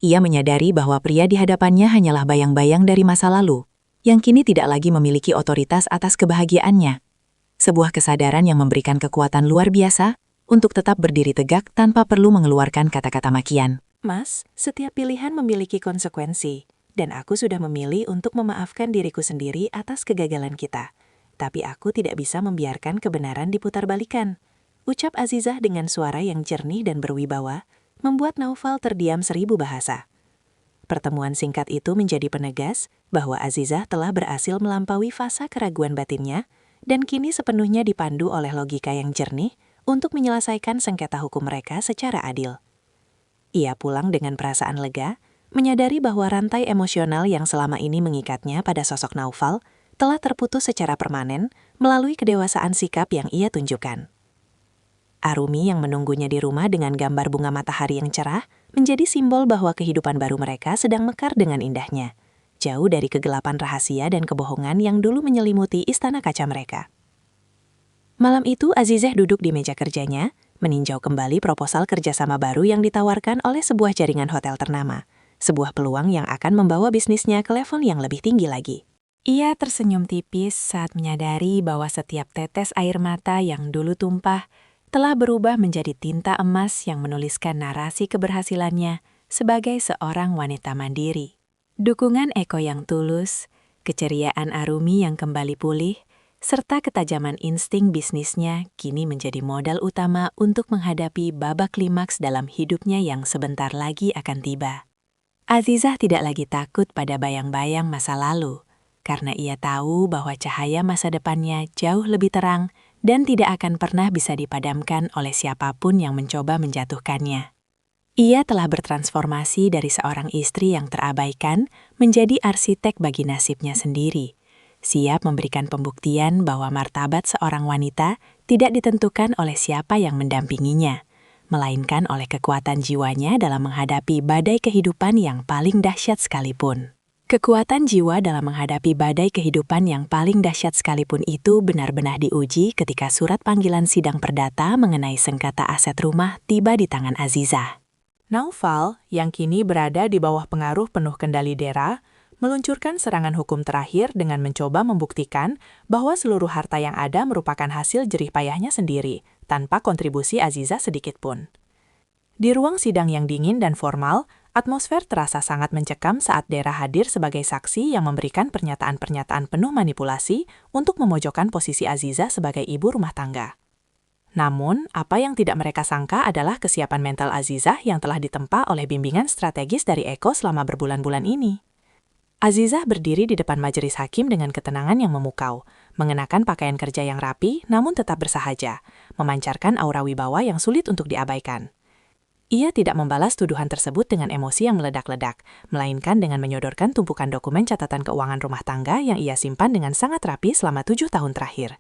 Ia menyadari bahwa pria di hadapannya hanyalah bayang-bayang dari masa lalu, yang kini tidak lagi memiliki otoritas atas kebahagiaannya. Sebuah kesadaran yang memberikan kekuatan luar biasa untuk tetap berdiri tegak tanpa perlu mengeluarkan kata-kata makian. Mas, setiap pilihan memiliki konsekuensi, dan aku sudah memilih untuk memaafkan diriku sendiri atas kegagalan kita. Tapi aku tidak bisa membiarkan kebenaran diputarbalikan. Ucap Azizah dengan suara yang jernih dan berwibawa, membuat Naufal terdiam 1000 bahasa. Pertemuan singkat itu menjadi penegas bahwa Azizah telah berhasil melampaui fasa keraguan batinnya, dan kini sepenuhnya dipandu oleh logika yang jernih untuk menyelesaikan sengketa hukum mereka secara adil. Ia pulang dengan perasaan lega, menyadari bahwa rantai emosional yang selama ini mengikatnya pada sosok Naufal telah terputus secara permanen melalui kedewasaan sikap yang ia tunjukkan. Arumi yang menunggunya di rumah dengan gambar bunga matahari yang cerah menjadi simbol bahwa kehidupan baru mereka sedang mekar dengan indahnya, jauh dari kegelapan rahasia dan kebohongan yang dulu menyelimuti istana kaca mereka. Malam itu Azizah duduk di meja kerjanya, meninjau kembali proposal kerjasama baru yang ditawarkan oleh sebuah jaringan hotel ternama, sebuah peluang yang akan membawa bisnisnya ke level yang lebih tinggi lagi. Ia tersenyum tipis saat menyadari bahwa setiap tetes air mata yang dulu tumpah telah berubah menjadi tinta emas yang menuliskan narasi keberhasilannya sebagai seorang wanita mandiri. Dukungan Eko yang tulus, keceriaan Arumi yang kembali pulih, serta ketajaman insting bisnisnya kini menjadi modal utama untuk menghadapi babak klimaks dalam hidupnya yang sebentar lagi akan tiba. Azizah tidak lagi takut pada bayang-bayang masa lalu, karena ia tahu bahwa cahaya masa depannya jauh lebih terang dan tidak akan pernah bisa dipadamkan oleh siapapun yang mencoba menjatuhkannya. Ia telah bertransformasi dari seorang istri yang terabaikan menjadi arsitek bagi nasibnya sendiri, siap memberikan pembuktian bahwa martabat seorang wanita tidak ditentukan oleh siapa yang mendampinginya, melainkan oleh kekuatan jiwanya dalam menghadapi badai kehidupan yang paling dahsyat sekalipun. Kekuatan jiwa dalam menghadapi badai kehidupan yang paling dahsyat sekalipun itu benar-benar diuji ketika surat panggilan sidang perdata mengenai sengketa aset rumah tiba di tangan Azizah. Naufal, yang kini berada di bawah pengaruh penuh kendali Dera, meluncurkan serangan hukum terakhir dengan mencoba membuktikan bahwa seluruh harta yang ada merupakan hasil jerih payahnya sendiri, tanpa kontribusi Azizah sedikitpun. Di ruang sidang yang dingin dan formal, atmosfer terasa sangat mencekam saat Dera hadir sebagai saksi yang memberikan pernyataan-pernyataan penuh manipulasi untuk memojokkan posisi Azizah sebagai ibu rumah tangga. Namun, apa yang tidak mereka sangka adalah kesiapan mental Azizah yang telah ditempa oleh bimbingan strategis dari Eko selama berbulan-bulan ini. Azizah berdiri di depan majelis hakim dengan ketenangan yang memukau, mengenakan pakaian kerja yang rapi namun tetap bersahaja, memancarkan aura wibawa yang sulit untuk diabaikan. Ia tidak membalas tuduhan tersebut dengan emosi yang meledak-ledak, melainkan dengan menyodorkan tumpukan dokumen catatan keuangan rumah tangga yang ia simpan dengan sangat rapi selama 7 tahun terakhir.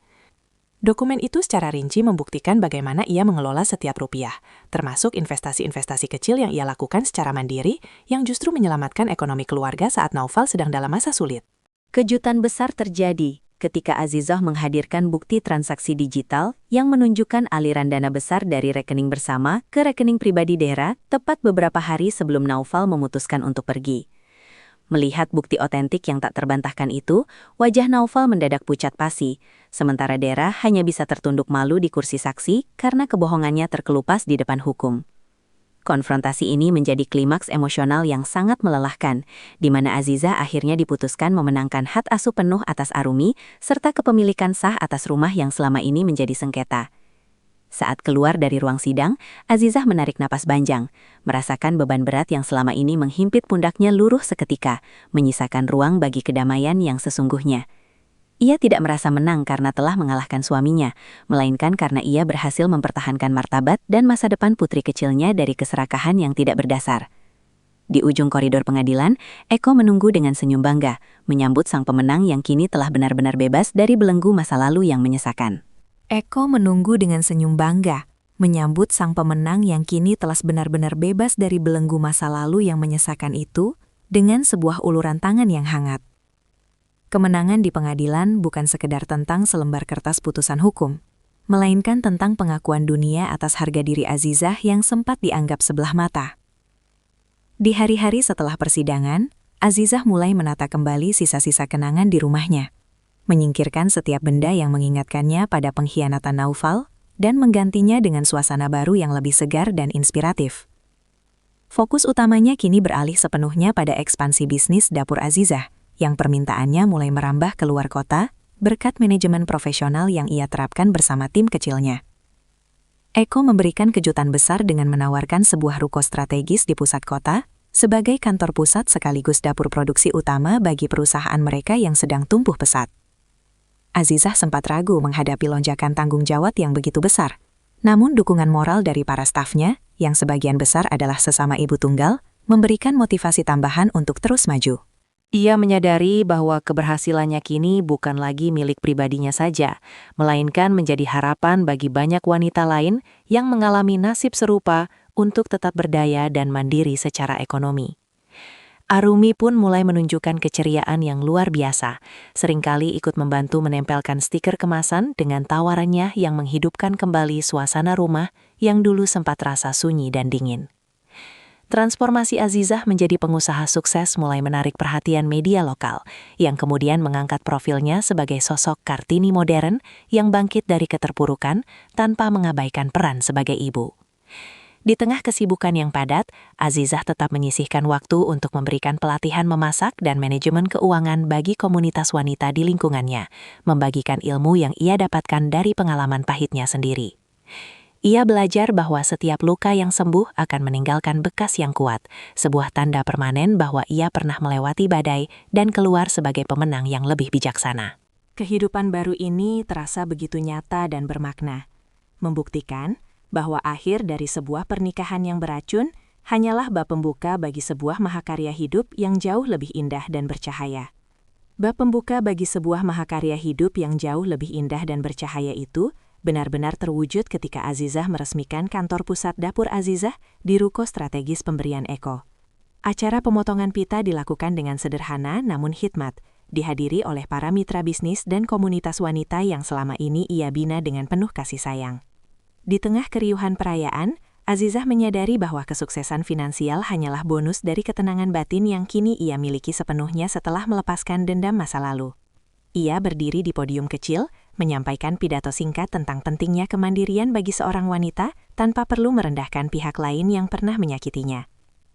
Dokumen itu secara rinci membuktikan bagaimana ia mengelola setiap rupiah, termasuk investasi-investasi kecil yang ia lakukan secara mandiri yang justru menyelamatkan ekonomi keluarga saat Naufal sedang dalam masa sulit. Kejutan besar terjadi ketika Azizah menghadirkan bukti transaksi digital yang menunjukkan aliran dana besar dari rekening bersama ke rekening pribadi Dera tepat beberapa hari sebelum Naufal memutuskan untuk pergi. Melihat bukti otentik yang tak terbantahkan itu, wajah Naufal mendadak pucat pasi, sementara Dera hanya bisa tertunduk malu di kursi saksi karena kebohongannya terkelupas di depan hukum. Konfrontasi ini menjadi klimaks emosional yang sangat melelahkan, di mana Azizah akhirnya diputuskan memenangkan hak asuh penuh atas Arumi serta kepemilikan sah atas rumah yang selama ini menjadi sengketa. Saat keluar dari ruang sidang, Azizah menarik napas panjang, merasakan beban berat yang selama ini menghimpit pundaknya luruh seketika, menyisakan ruang bagi kedamaian yang sesungguhnya. Ia tidak merasa menang karena telah mengalahkan suaminya, melainkan karena ia berhasil mempertahankan martabat dan masa depan putri kecilnya dari keserakahan yang tidak berdasar. Di ujung koridor pengadilan, Eko menunggu dengan senyum bangga, menyambut sang pemenang yang kini telah benar-benar bebas dari belenggu masa lalu yang menyesakan. Eko menunggu dengan senyum bangga, menyambut sang pemenang yang kini telah benar-benar bebas dari belenggu masa lalu yang menyesakan itu, dengan sebuah uluran tangan yang hangat. Kemenangan di pengadilan bukan sekedar tentang selembar kertas putusan hukum, melainkan tentang pengakuan dunia atas harga diri Azizah yang sempat dianggap sebelah mata. Di hari-hari setelah persidangan, Azizah mulai menata kembali sisa-sisa kenangan di rumahnya, menyingkirkan setiap benda yang mengingatkannya pada pengkhianatan Naufal, dan menggantinya dengan suasana baru yang lebih segar dan inspiratif. Fokus utamanya kini beralih sepenuhnya pada ekspansi bisnis dapur Azizah, yang permintaannya mulai merambah ke luar kota, berkat manajemen profesional yang ia terapkan bersama tim kecilnya. Eko memberikan kejutan besar dengan menawarkan sebuah ruko strategis di pusat kota, sebagai kantor pusat sekaligus dapur produksi utama bagi perusahaan mereka yang sedang tumbuh pesat. Azizah sempat ragu menghadapi lonjakan tanggung jawab yang begitu besar. Namun dukungan moral dari para stafnya, yang sebagian besar adalah sesama ibu tunggal, memberikan motivasi tambahan untuk terus maju. Ia menyadari bahwa keberhasilannya kini bukan lagi milik pribadinya saja, melainkan menjadi harapan bagi banyak wanita lain yang mengalami nasib serupa untuk tetap berdaya dan mandiri secara ekonomi. Arumi pun mulai menunjukkan keceriaan yang luar biasa, seringkali ikut membantu menempelkan stiker kemasan dengan tawarannya yang menghidupkan kembali suasana rumah yang dulu sempat terasa sunyi dan dingin. Transformasi Azizah menjadi pengusaha sukses mulai menarik perhatian media lokal, yang kemudian mengangkat profilnya sebagai sosok Kartini modern yang bangkit dari keterpurukan tanpa mengabaikan peran sebagai ibu. Di tengah kesibukan yang padat, Azizah tetap menyisihkan waktu untuk memberikan pelatihan memasak dan manajemen keuangan bagi komunitas wanita di lingkungannya, membagikan ilmu yang ia dapatkan dari pengalaman pahitnya sendiri. Ia belajar bahwa setiap luka yang sembuh akan meninggalkan bekas yang kuat, sebuah tanda permanen bahwa ia pernah melewati badai dan keluar sebagai pemenang yang lebih bijaksana. Kehidupan baru ini terasa begitu nyata dan bermakna, membuktikan bahwa akhir dari sebuah pernikahan yang beracun hanyalah bab pembuka bagi sebuah mahakarya hidup yang jauh lebih indah dan bercahaya. Bab pembuka bagi sebuah mahakarya hidup yang jauh lebih indah dan bercahaya itu benar-benar terwujud ketika Azizah meresmikan kantor pusat dapur Azizah di ruko strategis pemberian Eko. Acara pemotongan pita dilakukan dengan sederhana namun hikmat, dihadiri oleh para mitra bisnis dan komunitas wanita yang selama ini ia bina dengan penuh kasih sayang. Di tengah keriuhan perayaan, Azizah menyadari bahwa kesuksesan finansial hanyalah bonus dari ketenangan batin yang kini ia miliki sepenuhnya setelah melepaskan dendam masa lalu. Ia berdiri di podium kecil, menyampaikan pidato singkat tentang pentingnya kemandirian bagi seorang wanita tanpa perlu merendahkan pihak lain yang pernah menyakitinya.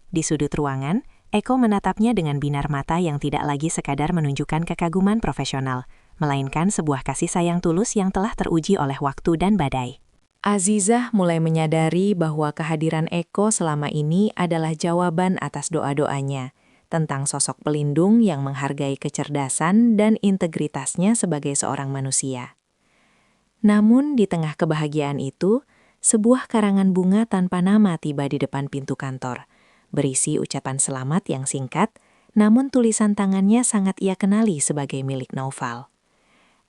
Di sudut ruangan, Eko menatapnya dengan binar mata yang tidak lagi sekadar menunjukkan kekaguman profesional, melainkan sebuah kasih sayang tulus yang telah teruji oleh waktu dan badai. Azizah mulai menyadari bahwa kehadiran Eko selama ini adalah jawaban atas doa-doanya tentang sosok pelindung yang menghargai kecerdasan dan integritasnya sebagai seorang manusia. Namun di tengah kebahagiaan itu, sebuah karangan bunga tanpa nama tiba di depan pintu kantor, berisi ucapan selamat yang singkat, namun tulisan tangannya sangat ia kenali sebagai milik Naufal.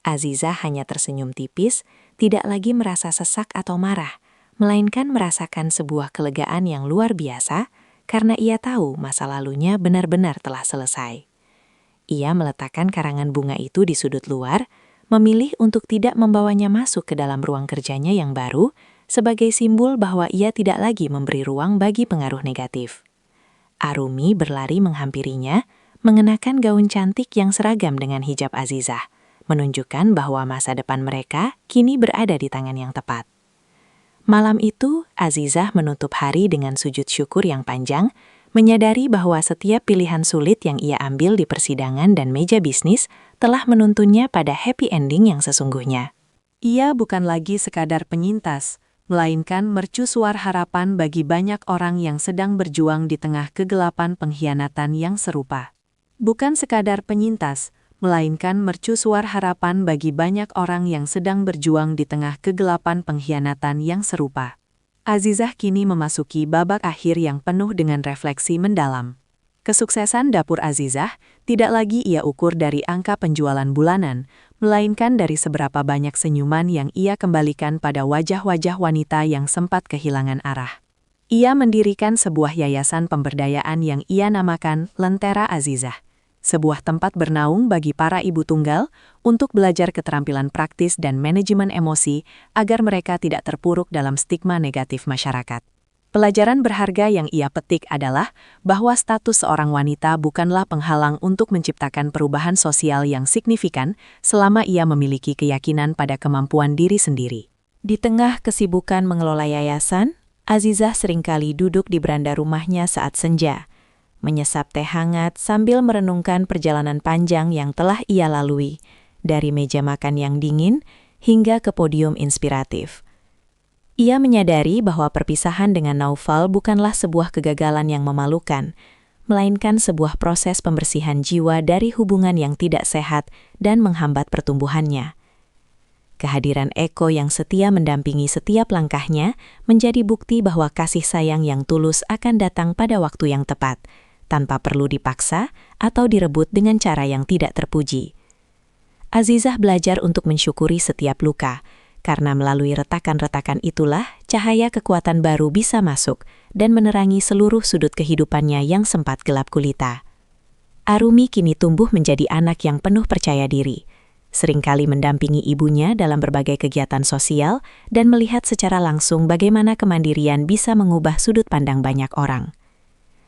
Azizah hanya tersenyum tipis, tidak lagi merasa sesak atau marah, melainkan merasakan sebuah kelegaan yang luar biasa karena ia tahu masa lalunya benar-benar telah selesai. Ia meletakkan karangan bunga itu di sudut luar, memilih untuk tidak membawanya masuk ke dalam ruang kerjanya yang baru sebagai simbol bahwa ia tidak lagi memberi ruang bagi pengaruh negatif. Arumi berlari menghampirinya, mengenakan gaun cantik yang seragam dengan hijab Azizah, menunjukkan bahwa masa depan mereka kini berada di tangan yang tepat. Malam itu, Azizah menutup hari dengan sujud syukur yang panjang, menyadari bahwa setiap pilihan sulit yang ia ambil di persidangan dan meja bisnis telah menuntunnya pada happy ending yang sesungguhnya. Ia bukan lagi sekadar penyintas, melainkan mercusuar harapan bagi banyak orang yang sedang berjuang di tengah kegelapan pengkhianatan yang serupa. Bukan sekadar penyintas, melainkan mercusuar harapan bagi banyak orang yang sedang berjuang di tengah kegelapan pengkhianatan yang serupa. Azizah kini memasuki babak akhir yang penuh dengan refleksi mendalam. Kesuksesan dapur Azizah tidak lagi ia ukur dari angka penjualan bulanan, melainkan dari seberapa banyak senyuman yang ia kembalikan pada wajah-wajah wanita yang sempat kehilangan arah. Ia mendirikan sebuah yayasan pemberdayaan yang ia namakan Lentera Azizah, sebuah tempat bernaung bagi para ibu tunggal untuk belajar keterampilan praktis dan manajemen emosi agar mereka tidak terpuruk dalam stigma negatif masyarakat. Pelajaran berharga yang ia petik adalah bahwa status seorang wanita bukanlah penghalang untuk menciptakan perubahan sosial yang signifikan selama ia memiliki keyakinan pada kemampuan diri sendiri. Di tengah kesibukan mengelola yayasan, Azizah seringkali duduk di beranda rumahnya saat senja, menyesap teh hangat sambil merenungkan perjalanan panjang yang telah ia lalui, dari meja makan yang dingin hingga ke podium inspiratif. Ia menyadari bahwa perpisahan dengan Naufal bukanlah sebuah kegagalan yang memalukan, melainkan sebuah proses pembersihan jiwa dari hubungan yang tidak sehat dan menghambat pertumbuhannya. Kehadiran Eko yang setia mendampingi setiap langkahnya menjadi bukti bahwa kasih sayang yang tulus akan datang pada waktu yang tepat, tanpa perlu dipaksa atau direbut dengan cara yang tidak terpuji. Azizah belajar untuk mensyukuri setiap luka, karena melalui retakan-retakan itulah cahaya kekuatan baru bisa masuk dan menerangi seluruh sudut kehidupannya yang sempat gelap gulita. Arumi kini tumbuh menjadi anak yang penuh percaya diri, seringkali mendampingi ibunya dalam berbagai kegiatan sosial dan melihat secara langsung bagaimana kemandirian bisa mengubah sudut pandang banyak orang.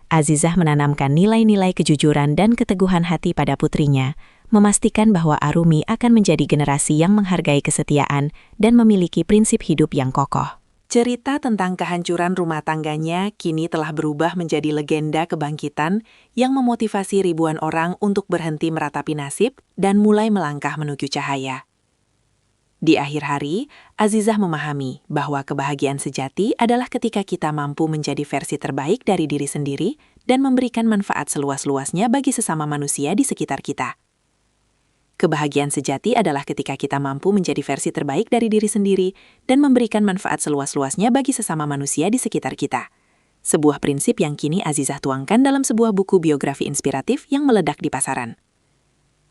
Azizah menanamkan nilai-nilai kejujuran dan keteguhan hati pada putrinya, memastikan bahwa Arumi akan menjadi generasi yang menghargai kesetiaan dan memiliki prinsip hidup yang kokoh. Cerita tentang kehancuran rumah tangganya kini telah berubah menjadi legenda kebangkitan yang memotivasi ribuan orang untuk berhenti meratapi nasib dan mulai melangkah menuju cahaya. Di akhir hari, Azizah memahami bahwa kebahagiaan sejati adalah ketika kita mampu menjadi versi terbaik dari diri sendiri dan memberikan manfaat seluas-luasnya bagi sesama manusia di sekitar kita. Kebahagiaan sejati adalah ketika kita mampu menjadi versi terbaik dari diri sendiri dan memberikan manfaat seluas-luasnya bagi sesama manusia di sekitar kita. Sebuah prinsip yang kini Azizah tuangkan dalam sebuah buku biografi inspiratif yang meledak di pasaran.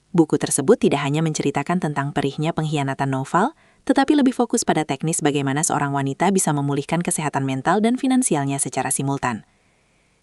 Buku tersebut tidak hanya menceritakan tentang perihnya pengkhianatan Naufal, tetapi lebih fokus pada teknis bagaimana seorang wanita bisa memulihkan kesehatan mental dan finansialnya secara simultan.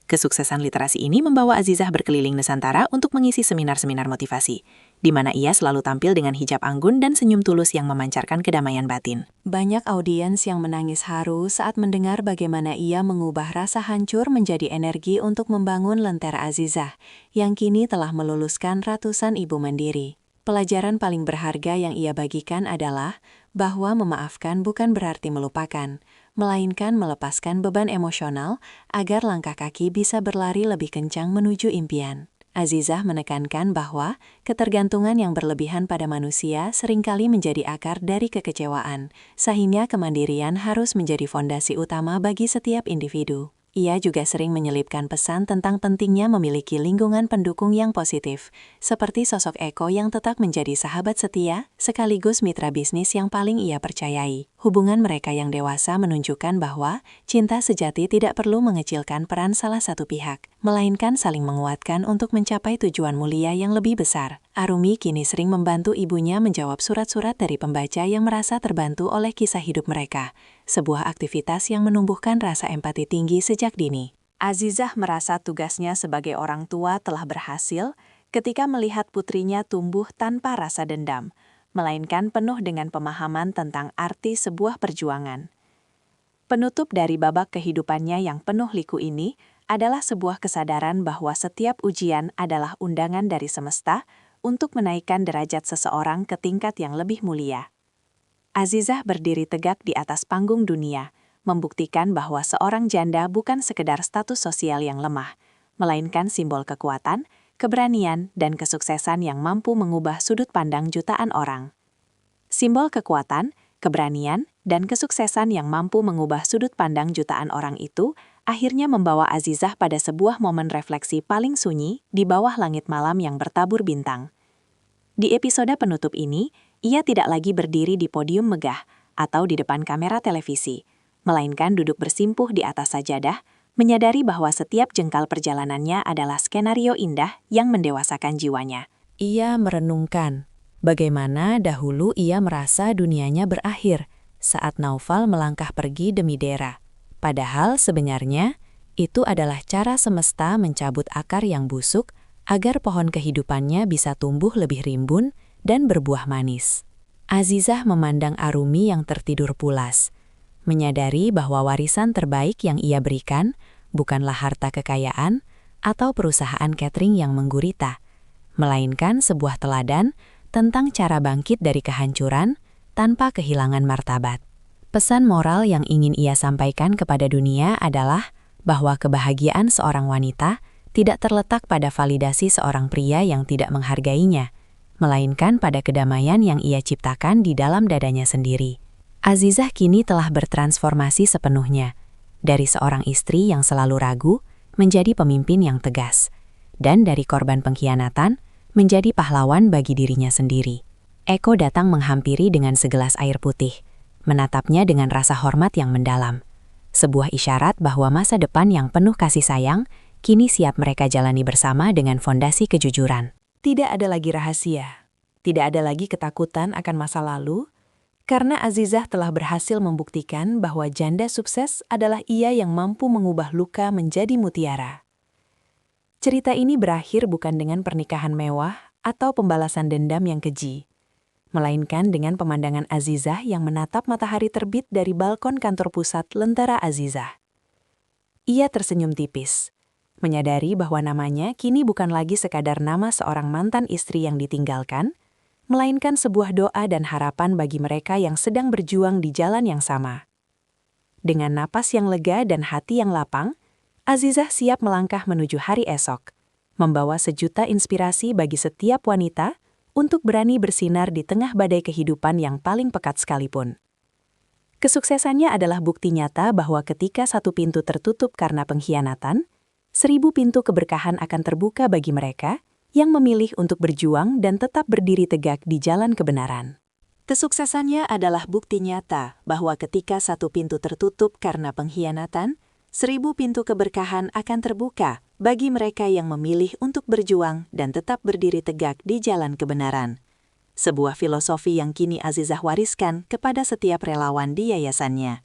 Kesuksesan literasi ini membawa Azizah berkeliling Nusantara untuk mengisi seminar-seminar motivasi, di mana ia selalu tampil dengan hijab anggun dan senyum tulus yang memancarkan kedamaian batin. Banyak audiens yang menangis haru saat mendengar bagaimana ia mengubah rasa hancur menjadi energi untuk membangun Lentera Azizah, yang kini telah meluluskan ratusan ibu mandiri. Pelajaran paling berharga yang ia bagikan adalah bahwa memaafkan bukan berarti melupakan, melainkan melepaskan beban emosional agar langkah kaki bisa berlari lebih kencang menuju impian. Azizah menekankan bahwa ketergantungan yang berlebihan pada manusia seringkali menjadi akar dari kekecewaan, sehingga kemandirian harus menjadi fondasi utama bagi setiap individu. Ia juga sering menyelipkan pesan tentang pentingnya memiliki lingkungan pendukung yang positif, seperti sosok Eko yang tetap menjadi sahabat setia, sekaligus mitra bisnis yang paling ia percayai. Hubungan mereka yang dewasa menunjukkan bahwa cinta sejati tidak perlu mengecilkan peran salah satu pihak, melainkan saling menguatkan untuk mencapai tujuan mulia yang lebih besar. Arumi kini sering membantu ibunya menjawab surat-surat dari pembaca yang merasa terbantu oleh kisah hidup mereka, sebuah aktivitas yang menumbuhkan rasa empati tinggi sejak dini. Azizah merasa tugasnya sebagai orang tua telah berhasil ketika melihat putrinya tumbuh tanpa rasa dendam, melainkan penuh dengan pemahaman tentang arti sebuah perjuangan. Penutup dari babak kehidupannya yang penuh liku ini adalah sebuah kesadaran bahwa setiap ujian adalah undangan dari semesta untuk menaikkan derajat seseorang ke tingkat yang lebih mulia. Azizah berdiri tegak di atas panggung dunia, membuktikan bahwa seorang janda bukan sekedar status sosial yang lemah, melainkan simbol kekuatan, keberanian, dan kesuksesan yang mampu mengubah sudut pandang jutaan orang. Simbol kekuatan, keberanian, dan kesuksesan yang mampu mengubah sudut pandang jutaan orang itu akhirnya membawa Azizah pada sebuah momen refleksi paling sunyi di bawah langit malam yang bertabur bintang. Di episode penutup ini, ia tidak lagi berdiri di podium megah atau di depan kamera televisi, melainkan duduk bersimpuh di atas sajadah, menyadari bahwa setiap jengkal perjalanannya adalah skenario indah yang mendewasakan jiwanya. Ia merenungkan bagaimana dahulu ia merasa dunianya berakhir saat Naufal melangkah pergi demi Dera. Padahal sebenarnya itu adalah cara semesta mencabut akar yang busuk agar pohon kehidupannya bisa tumbuh lebih rimbun dan berbuah manis. Azizah memandang Arumi yang tertidur pulas, menyadari bahwa warisan terbaik yang ia berikan bukanlah harta kekayaan atau perusahaan catering yang menggurita, melainkan sebuah teladan tentang cara bangkit dari kehancuran tanpa kehilangan martabat. Pesan moral yang ingin ia sampaikan kepada dunia adalah bahwa kebahagiaan seorang wanita tidak terletak pada validasi seorang pria yang tidak menghargainya, melainkan pada kedamaian yang ia ciptakan di dalam dadanya sendiri. Azizah kini telah bertransformasi sepenuhnya, dari seorang istri yang selalu ragu menjadi pemimpin yang tegas, dan dari korban pengkhianatan menjadi pahlawan bagi dirinya sendiri. Eko datang menghampiri dengan segelas air putih, menatapnya dengan rasa hormat yang mendalam. Sebuah isyarat bahwa masa depan yang penuh kasih sayang kini siap mereka jalani bersama dengan fondasi kejujuran. Tidak ada lagi rahasia, tidak ada lagi ketakutan akan masa lalu, karena Azizah telah berhasil membuktikan bahwa janda sukses adalah ia yang mampu mengubah luka menjadi mutiara. Cerita ini berakhir bukan dengan pernikahan mewah atau pembalasan dendam yang keji, melainkan dengan pemandangan Azizah yang menatap matahari terbit dari balkon kantor pusat Lentera Azizah. Ia tersenyum tipis, menyadari bahwa namanya kini bukan lagi sekadar nama seorang mantan istri yang ditinggalkan, melainkan sebuah doa dan harapan bagi mereka yang sedang berjuang di jalan yang sama. Dengan napas yang lega dan hati yang lapang, Azizah siap melangkah menuju hari esok, membawa sejuta inspirasi bagi setiap wanita untuk berani bersinar di tengah badai kehidupan yang paling pekat sekalipun. Kesuksesannya adalah bukti nyata bahwa ketika satu pintu tertutup karena pengkhianatan, 1000 pintu keberkahan akan terbuka bagi mereka yang memilih untuk berjuang dan tetap berdiri tegak di jalan kebenaran. Kesuksesannya adalah bukti nyata bahwa ketika satu pintu tertutup karena pengkhianatan, 1000 pintu keberkahan akan terbuka bagi mereka yang memilih untuk berjuang dan tetap berdiri tegak di jalan kebenaran. Sebuah filosofi yang kini Azizah wariskan kepada setiap relawan di yayasannya.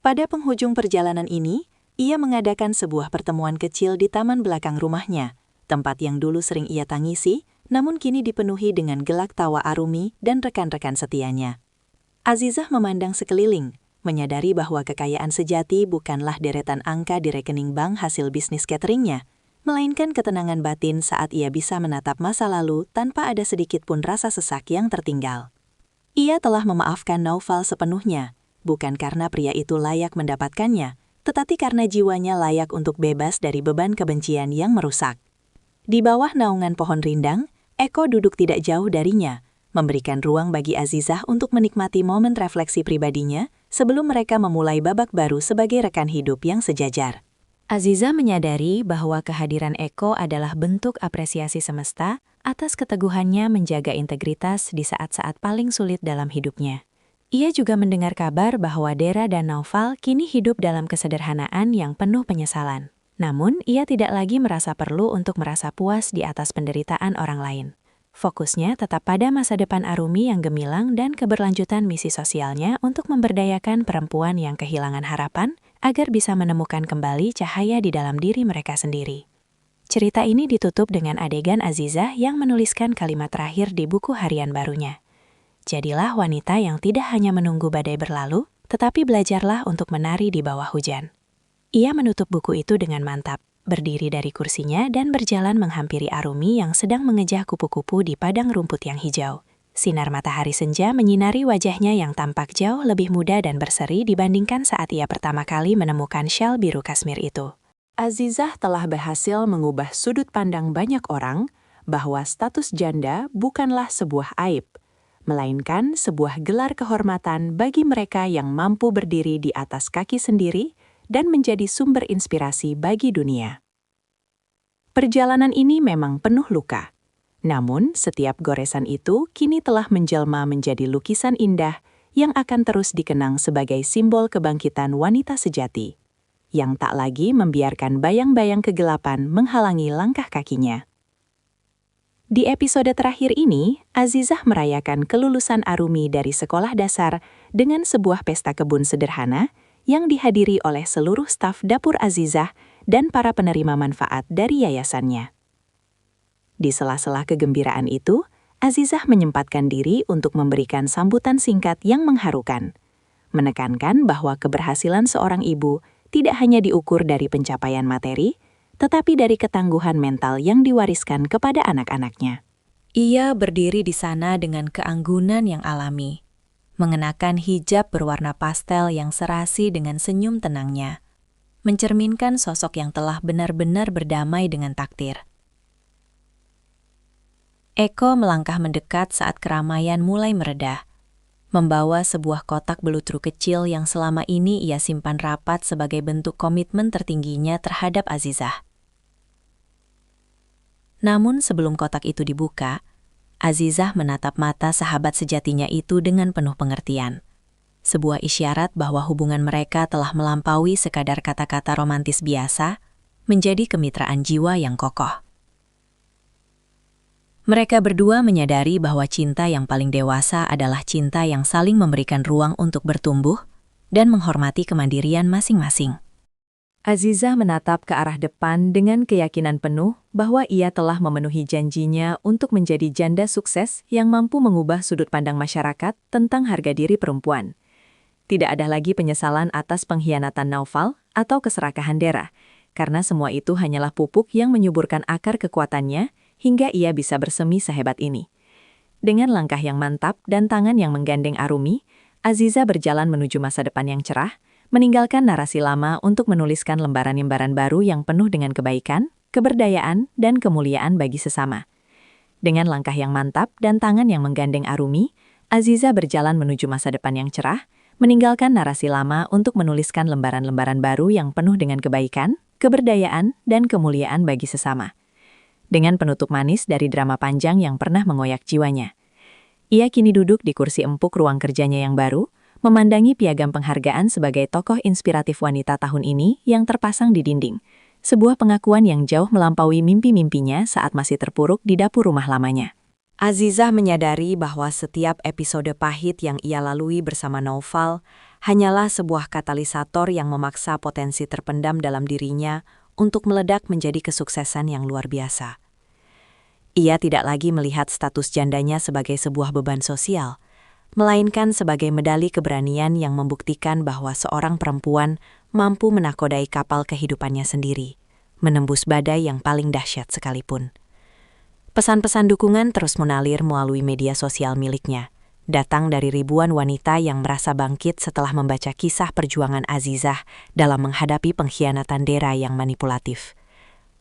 Pada penghujung perjalanan ini, ia mengadakan sebuah pertemuan kecil di taman belakang rumahnya, tempat yang dulu sering ia tangisi namun kini dipenuhi dengan gelak tawa Arumi dan rekan-rekan setianya. Azizah memandang sekeliling, menyadari bahwa kekayaan sejati bukanlah deretan angka di rekening bank hasil bisnis cateringnya, melainkan ketenangan batin saat ia bisa menatap masa lalu tanpa ada sedikit pun rasa sesak yang tertinggal. Ia telah memaafkan Naufal sepenuhnya, bukan karena pria itu layak mendapatkannya, tetapi karena jiwanya layak untuk bebas dari beban kebencian yang merusak. Di bawah naungan pohon rindang, Eko duduk tidak jauh darinya, memberikan ruang bagi Azizah untuk menikmati momen refleksi pribadinya sebelum mereka memulai babak baru sebagai rekan hidup yang sejajar. Azizah menyadari bahwa kehadiran Eko adalah bentuk apresiasi semesta atas keteguhannya menjaga integritas di saat-saat paling sulit dalam hidupnya. Ia juga mendengar kabar bahwa Dera dan Naufal kini hidup dalam kesederhanaan yang penuh penyesalan. Namun, ia tidak lagi merasa perlu untuk merasa puas di atas penderitaan orang lain. Fokusnya tetap pada masa depan Arumi yang gemilang dan keberlanjutan misi sosialnya untuk memberdayakan perempuan yang kehilangan harapan agar bisa menemukan kembali cahaya di dalam diri mereka sendiri. Cerita ini ditutup dengan adegan Azizah yang menuliskan kalimat terakhir di buku harian barunya. Jadilah wanita yang tidak hanya menunggu badai berlalu, tetapi belajarlah untuk menari di bawah hujan. Ia menutup buku itu dengan mantap, berdiri dari kursinya dan berjalan menghampiri Arumi yang sedang mengejah kupu-kupu di padang rumput yang hijau. Sinar matahari senja menyinari wajahnya yang tampak jauh lebih muda dan berseri dibandingkan saat ia pertama kali menemukan syal biru Kashmir itu. Azizah telah berhasil mengubah sudut pandang banyak orang bahwa status janda bukanlah sebuah aib, melainkan sebuah gelar kehormatan bagi mereka yang mampu berdiri di atas kaki sendiri dan menjadi sumber inspirasi bagi dunia. Perjalanan ini memang penuh luka, namun setiap goresan itu kini telah menjelma menjadi lukisan indah yang akan terus dikenang sebagai simbol kebangkitan wanita sejati, yang tak lagi membiarkan bayang-bayang kegelapan menghalangi langkah kakinya. Di episode terakhir ini, Azizah merayakan kelulusan Arumi dari sekolah dasar dengan sebuah pesta kebun sederhana yang dihadiri oleh seluruh staf dapur Azizah dan para penerima manfaat dari yayasannya. Di sela-sela kegembiraan itu, Azizah menyempatkan diri untuk memberikan sambutan singkat yang mengharukan, menekankan bahwa keberhasilan seorang ibu tidak hanya diukur dari pencapaian materi, tetapi dari ketangguhan mental yang diwariskan kepada anak-anaknya. Ia berdiri di sana dengan keanggunan yang alami, mengenakan hijab berwarna pastel yang serasi dengan senyum tenangnya, mencerminkan sosok yang telah benar-benar berdamai dengan takdir. Eko melangkah mendekat saat keramaian mulai meredah, membawa sebuah kotak belutru kecil yang selama ini ia simpan rapat sebagai bentuk komitmen tertingginya terhadap Azizah. Namun sebelum kotak itu dibuka, Azizah menatap mata sahabat sejatinya itu dengan penuh pengertian. Sebuah isyarat bahwa hubungan mereka telah melampaui sekadar kata-kata romantis biasa, menjadi kemitraan jiwa yang kokoh. Mereka berdua menyadari bahwa cinta yang paling dewasa adalah cinta yang saling memberikan ruang untuk bertumbuh dan menghormati kemandirian masing-masing. Azizah menatap ke arah depan dengan keyakinan penuh bahwa ia telah memenuhi janjinya untuk menjadi janda sukses yang mampu mengubah sudut pandang masyarakat tentang harga diri perempuan. Tidak ada lagi penyesalan atas pengkhianatan Naufal atau keserakahan Dera, karena semua itu hanyalah pupuk yang menyuburkan akar kekuatannya hingga ia bisa bersemi sehebat ini. Dengan langkah yang mantap dan tangan yang menggandeng Arumi, Azizah berjalan menuju masa depan yang cerah, meninggalkan narasi lama untuk menuliskan lembaran-lembaran baru yang penuh dengan kebaikan, keberdayaan, dan kemuliaan bagi sesama. Dengan langkah yang mantap dan tangan yang menggandeng Arumi, Azizah berjalan menuju masa depan yang cerah, meninggalkan narasi lama untuk menuliskan lembaran-lembaran baru yang penuh dengan kebaikan, keberdayaan, dan kemuliaan bagi sesama. Dengan penutup manis dari drama panjang yang pernah mengoyak jiwanya. Ia kini duduk di kursi empuk ruang kerjanya yang baru, memandangi piagam penghargaan sebagai tokoh inspiratif wanita tahun ini yang terpasang di dinding. Sebuah pengakuan yang jauh melampaui mimpi-mimpinya saat masih terpuruk di dapur rumah lamanya. Azizah menyadari bahwa setiap episode pahit yang ia lalui bersama Naufal hanyalah sebuah katalisator yang memaksa potensi terpendam dalam dirinya untuk meledak menjadi kesuksesan yang luar biasa. Ia tidak lagi melihat status jandanya sebagai sebuah beban sosial, melainkan sebagai medali keberanian yang membuktikan bahwa seorang perempuan mampu menakodai kapal kehidupannya sendiri, menembus badai yang paling dahsyat sekalipun. Pesan-pesan dukungan terus mengalir melalui media sosial miliknya, datang dari ribuan wanita yang merasa bangkit setelah membaca kisah perjuangan Azizah dalam menghadapi pengkhianatan Dera yang manipulatif.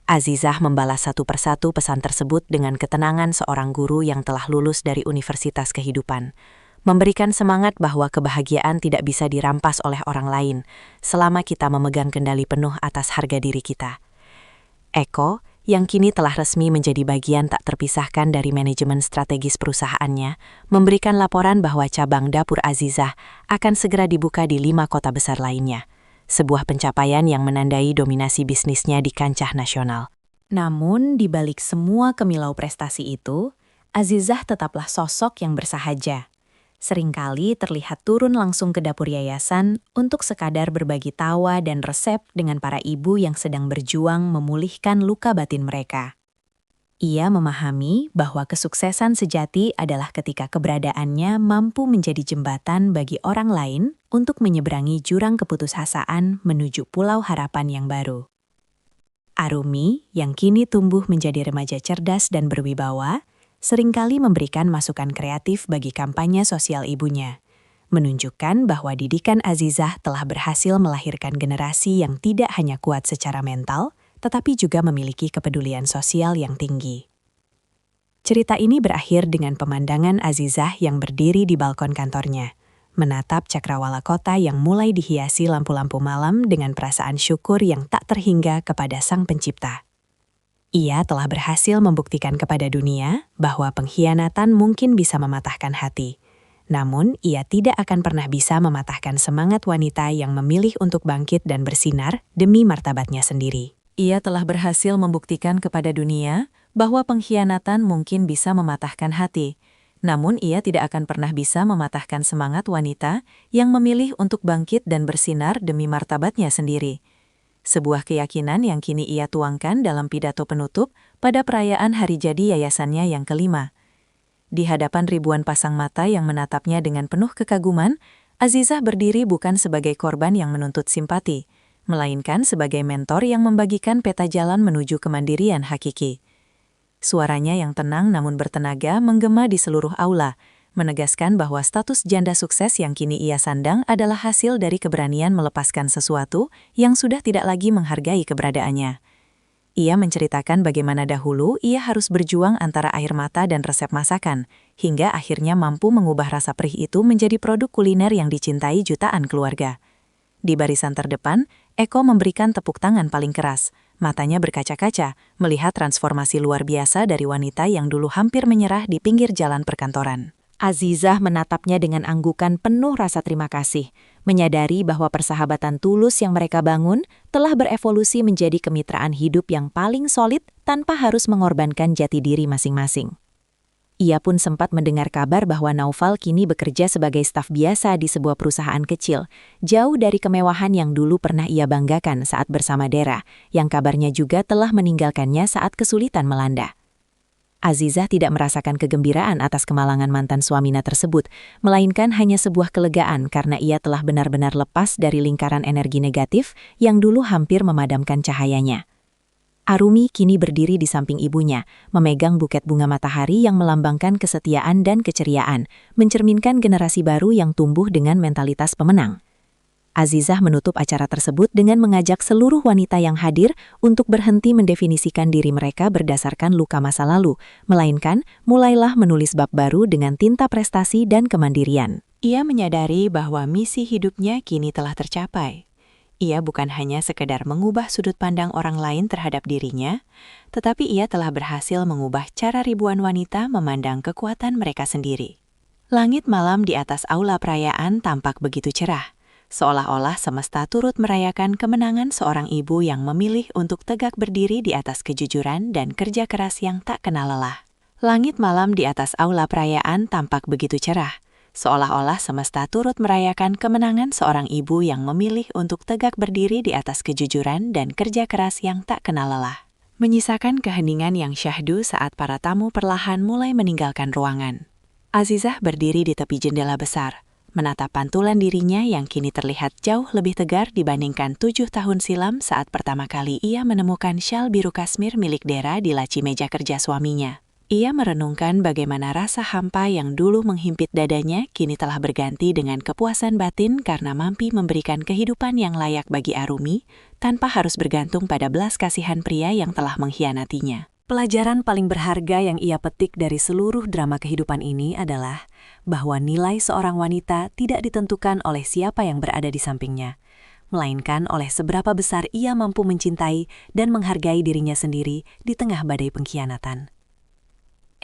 Azizah membalas satu persatu pesan tersebut dengan ketenangan seorang guru yang telah lulus dari Universitas Kehidupan, memberikan semangat bahwa kebahagiaan tidak bisa dirampas oleh orang lain selama kita memegang kendali penuh atas harga diri kita. Eko, yang kini telah resmi menjadi bagian tak terpisahkan dari manajemen strategis perusahaannya, memberikan laporan bahwa cabang dapur Azizah akan segera dibuka di 5 kota besar lainnya. Sebuah pencapaian yang menandai dominasi bisnisnya di kancah nasional. Namun, di balik semua kemilau prestasi itu, Azizah tetaplah sosok yang bersahaja. Seringkali terlihat turun langsung ke dapur yayasan untuk sekadar berbagi tawa dan resep dengan para ibu yang sedang berjuang memulihkan luka batin mereka. Ia memahami bahwa kesuksesan sejati adalah ketika keberadaannya mampu menjadi jembatan bagi orang lain untuk menyeberangi jurang keputusasaan menuju pulau harapan yang baru. Arumi, yang kini tumbuh menjadi remaja cerdas dan berwibawa, seringkali memberikan masukan kreatif bagi kampanye sosial ibunya, menunjukkan bahwa didikan Azizah telah berhasil melahirkan generasi yang tidak hanya kuat secara mental, tetapi juga memiliki kepedulian sosial yang tinggi. Cerita ini berakhir dengan pemandangan Azizah yang berdiri di balkon kantornya, menatap cakrawala kota yang mulai dihiasi lampu-lampu malam dengan perasaan syukur yang tak terhingga kepada Sang Pencipta. Ia telah berhasil membuktikan kepada dunia bahwa pengkhianatan mungkin bisa mematahkan hati. Namun, ia tidak akan pernah bisa mematahkan semangat wanita yang memilih untuk bangkit dan bersinar demi martabatnya sendiri. Ia telah berhasil membuktikan kepada dunia bahwa pengkhianatan mungkin bisa mematahkan hati, namun ia tidak akan pernah bisa mematahkan semangat wanita yang memilih untuk bangkit dan bersinar demi martabatnya sendiri. Sebuah keyakinan yang kini ia tuangkan dalam pidato penutup pada perayaan hari jadi yayasannya yang ke-5. Di hadapan ribuan pasang mata yang menatapnya dengan penuh kekaguman, Azizah berdiri bukan sebagai korban yang menuntut simpati, melainkan sebagai mentor yang membagikan peta jalan menuju kemandirian hakiki. Suaranya yang tenang namun bertenaga menggema di seluruh aula, menegaskan bahwa status janda sukses yang kini ia sandang adalah hasil dari keberanian melepaskan sesuatu yang sudah tidak lagi menghargai keberadaannya. Ia menceritakan bagaimana dahulu ia harus berjuang antara air mata dan resep masakan, hingga akhirnya mampu mengubah rasa perih itu menjadi produk kuliner yang dicintai jutaan keluarga. Di barisan terdepan, Eko memberikan tepuk tangan paling keras. Matanya berkaca-kaca, melihat transformasi luar biasa dari wanita yang dulu hampir menyerah di pinggir jalan perkantoran. Azizah menatapnya dengan anggukan penuh rasa terima kasih, menyadari bahwa persahabatan tulus yang mereka bangun telah berevolusi menjadi kemitraan hidup yang paling solid tanpa harus mengorbankan jati diri masing-masing. Ia pun sempat mendengar kabar bahwa Naufal kini bekerja sebagai staf biasa di sebuah perusahaan kecil, jauh dari kemewahan yang dulu pernah ia banggakan saat bersama Dera, yang kabarnya juga telah meninggalkannya saat kesulitan melanda. Azizah tidak merasakan kegembiraan atas kemalangan mantan suaminya tersebut, melainkan hanya sebuah kelegaan karena ia telah benar-benar lepas dari lingkaran energi negatif yang dulu hampir memadamkan cahayanya. Arumi kini berdiri di samping ibunya, memegang buket bunga matahari yang melambangkan kesetiaan dan keceriaan, mencerminkan generasi baru yang tumbuh dengan mentalitas pemenang. Azizah menutup acara tersebut dengan mengajak seluruh wanita yang hadir untuk berhenti mendefinisikan diri mereka berdasarkan luka masa lalu, melainkan mulailah menulis bab baru dengan tinta prestasi dan kemandirian. Ia menyadari bahwa misi hidupnya kini telah tercapai. Ia bukan hanya sekedar mengubah sudut pandang orang lain terhadap dirinya, tetapi ia telah berhasil mengubah cara ribuan wanita memandang kekuatan mereka sendiri. Langit malam di atas aula perayaan tampak begitu cerah, seolah-olah semesta turut merayakan kemenangan seorang ibu yang memilih untuk tegak berdiri di atas kejujuran dan kerja keras yang tak kenal lelah. Langit malam di atas aula perayaan tampak begitu cerah, seolah-olah semesta turut merayakan kemenangan seorang ibu yang memilih untuk tegak berdiri di atas kejujuran dan kerja keras yang tak kenal lelah. menyisakan keheningan yang syahdu saat para tamu perlahan mulai meninggalkan ruangan. Azizah berdiri di tepi jendela besar, menatap pantulan dirinya yang kini terlihat jauh lebih tegar dibandingkan 7 tahun silam saat pertama kali ia menemukan syal biru kasmir milik Dera di laci meja kerja suaminya. Ia merenungkan bagaimana rasa hampa yang dulu menghimpit dadanya kini telah berganti dengan kepuasan batin karena mampu memberikan kehidupan yang layak bagi Arumi tanpa harus bergantung pada belas kasihan pria yang telah mengkhianatinya. Pelajaran paling berharga yang ia petik dari seluruh drama kehidupan ini adalah bahwa nilai seorang wanita tidak ditentukan oleh siapa yang berada di sampingnya, melainkan oleh seberapa besar ia mampu mencintai dan menghargai dirinya sendiri di tengah badai pengkhianatan.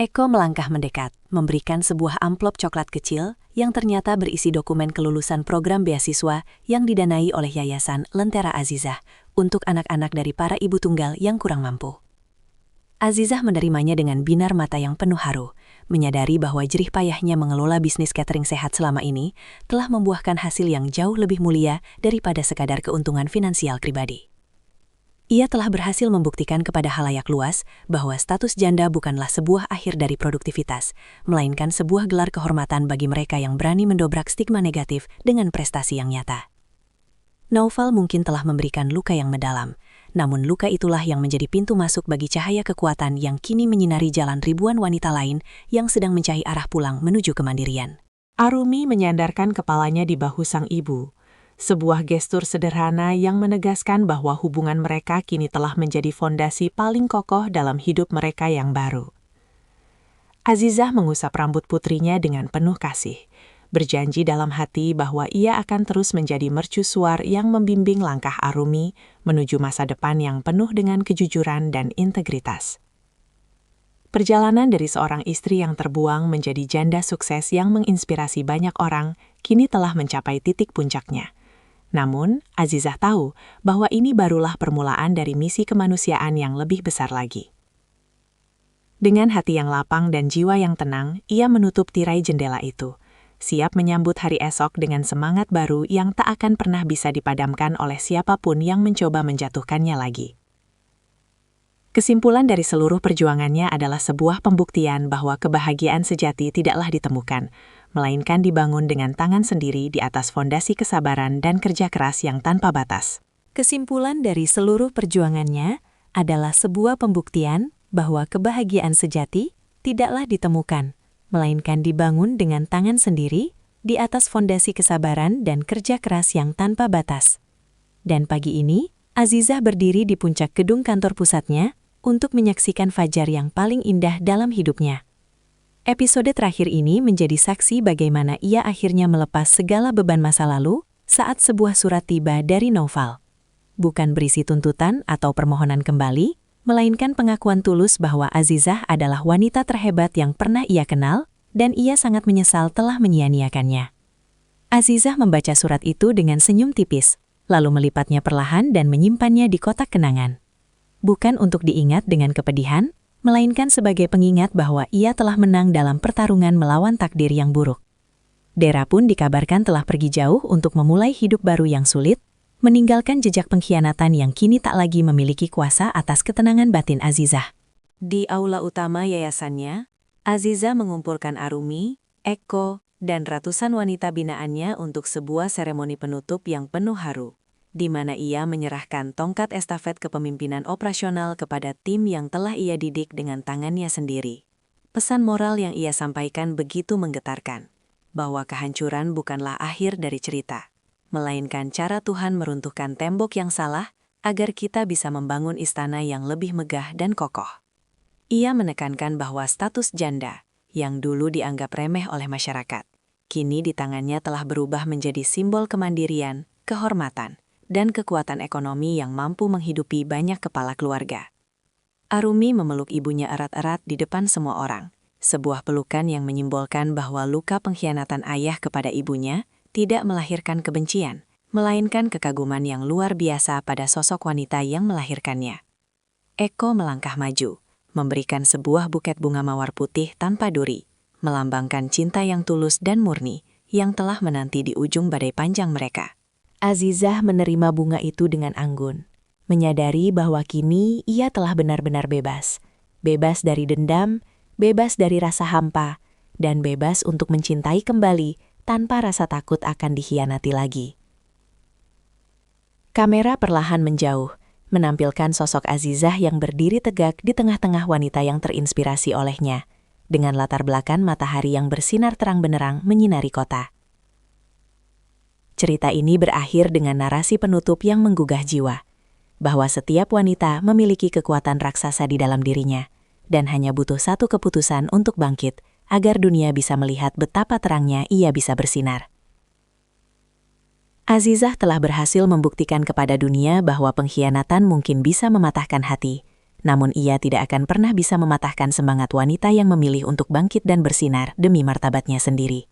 Eko melangkah mendekat, memberikan sebuah amplop coklat kecil yang ternyata berisi dokumen kelulusan program beasiswa yang didanai oleh Yayasan Lentera Azizah untuk anak-anak dari para ibu tunggal yang kurang mampu. Azizah menerimanya dengan binar mata yang penuh haru, menyadari bahwa jerih payahnya mengelola bisnis catering sehat selama ini telah membuahkan hasil yang jauh lebih mulia daripada sekadar keuntungan finansial pribadi. Ia telah berhasil membuktikan kepada halayak luas bahwa status janda bukanlah sebuah akhir dari produktivitas, melainkan sebuah gelar kehormatan bagi mereka yang berani mendobrak stigma negatif dengan prestasi yang nyata. Naufal mungkin telah memberikan luka yang mendalam, namun luka itulah yang menjadi pintu masuk bagi cahaya kekuatan yang kini menyinari jalan ribuan wanita lain yang sedang mencari arah pulang menuju kemandirian. Arumi menyandarkan kepalanya di bahu sang ibu. Sebuah gestur sederhana yang menegaskan bahwa hubungan mereka kini telah menjadi fondasi paling kokoh dalam hidup mereka yang baru. Azizah mengusap rambut putrinya dengan penuh kasih, berjanji dalam hati bahwa ia akan terus menjadi mercusuar yang membimbing langkah Arumi menuju masa depan yang penuh dengan kejujuran dan integritas. Perjalanan dari seorang istri yang terbuang menjadi janda sukses yang menginspirasi banyak orang kini telah mencapai titik puncaknya. Namun, Azizah tahu bahwa ini barulah permulaan dari misi kemanusiaan yang lebih besar lagi. Dengan hati yang lapang dan jiwa yang tenang, ia menutup tirai jendela itu, siap menyambut hari esok dengan semangat baru yang tak akan pernah bisa dipadamkan oleh siapapun yang mencoba menjatuhkannya lagi. Kesimpulan dari seluruh perjuangannya adalah sebuah pembuktian bahwa kebahagiaan sejati tidaklah ditemukan, melainkan dibangun dengan tangan sendiri di atas fondasi kesabaran dan kerja keras yang tanpa batas. Kesimpulan dari seluruh perjuangannya adalah sebuah pembuktian bahwa kebahagiaan sejati tidaklah ditemukan, melainkan dibangun dengan tangan sendiri di atas fondasi kesabaran dan kerja keras yang tanpa batas. Dan pagi ini, Azizah berdiri di puncak gedung kantor pusatnya untuk menyaksikan fajar yang paling indah dalam hidupnya. Episode terakhir ini menjadi saksi bagaimana ia akhirnya melepas segala beban masa lalu saat sebuah surat tiba dari Naufal. Bukan berisi tuntutan atau permohonan kembali, melainkan pengakuan tulus bahwa Azizah adalah wanita terhebat yang pernah ia kenal dan ia sangat menyesal telah menyia-nyiakannya. Azizah membaca surat itu dengan senyum tipis, lalu melipatnya perlahan dan menyimpannya di kotak kenangan. Bukan untuk diingat dengan kepedihan, melainkan sebagai pengingat bahwa ia telah menang dalam pertarungan melawan takdir yang buruk. Dera pun dikabarkan telah pergi jauh untuk memulai hidup baru yang sulit, meninggalkan jejak pengkhianatan yang kini tak lagi memiliki kuasa atas ketenangan batin Azizah. Di aula utama yayasannya, Azizah mengumpulkan Arumi, Eko, dan ratusan wanita binaannya untuk sebuah seremoni penutup yang penuh haru, di mana ia menyerahkan tongkat estafet kepemimpinan operasional kepada tim yang telah ia didik dengan tangannya sendiri. Pesan moral yang ia sampaikan begitu menggetarkan, bahwa kehancuran bukanlah akhir dari cerita, melainkan cara Tuhan meruntuhkan tembok yang salah agar kita bisa membangun istana yang lebih megah dan kokoh. Ia menekankan bahwa status janda, yang dulu dianggap remeh oleh masyarakat, kini di tangannya telah berubah menjadi simbol kemandirian, kehormatan, dan kekuatan ekonomi yang mampu menghidupi banyak kepala keluarga. Arumi memeluk ibunya erat-erat di depan semua orang, sebuah pelukan yang menyimbolkan bahwa luka pengkhianatan ayah kepada ibunya tidak melahirkan kebencian, melainkan kekaguman yang luar biasa pada sosok wanita yang melahirkannya. Eko melangkah maju, memberikan sebuah buket bunga mawar putih tanpa duri, melambangkan cinta yang tulus dan murni yang telah menanti di ujung badai panjang mereka. Azizah menerima bunga itu dengan anggun, menyadari bahwa kini ia telah benar-benar bebas. Bebas dari dendam, bebas dari rasa hampa, dan bebas untuk mencintai kembali tanpa rasa takut akan dikhianati lagi. Kamera perlahan menjauh, menampilkan sosok Azizah yang berdiri tegak di tengah-tengah wanita yang terinspirasi olehnya, dengan latar belakang matahari yang bersinar terang benderang menyinari kota. Cerita ini berakhir dengan narasi penutup yang menggugah jiwa, bahwa setiap wanita memiliki kekuatan raksasa di dalam dirinya, dan hanya butuh satu keputusan untuk bangkit, agar dunia bisa melihat betapa terangnya ia bisa bersinar. Azizah telah berhasil membuktikan kepada dunia bahwa pengkhianatan mungkin bisa mematahkan hati, namun ia tidak akan pernah bisa mematahkan semangat wanita yang memilih untuk bangkit dan bersinar demi martabatnya sendiri.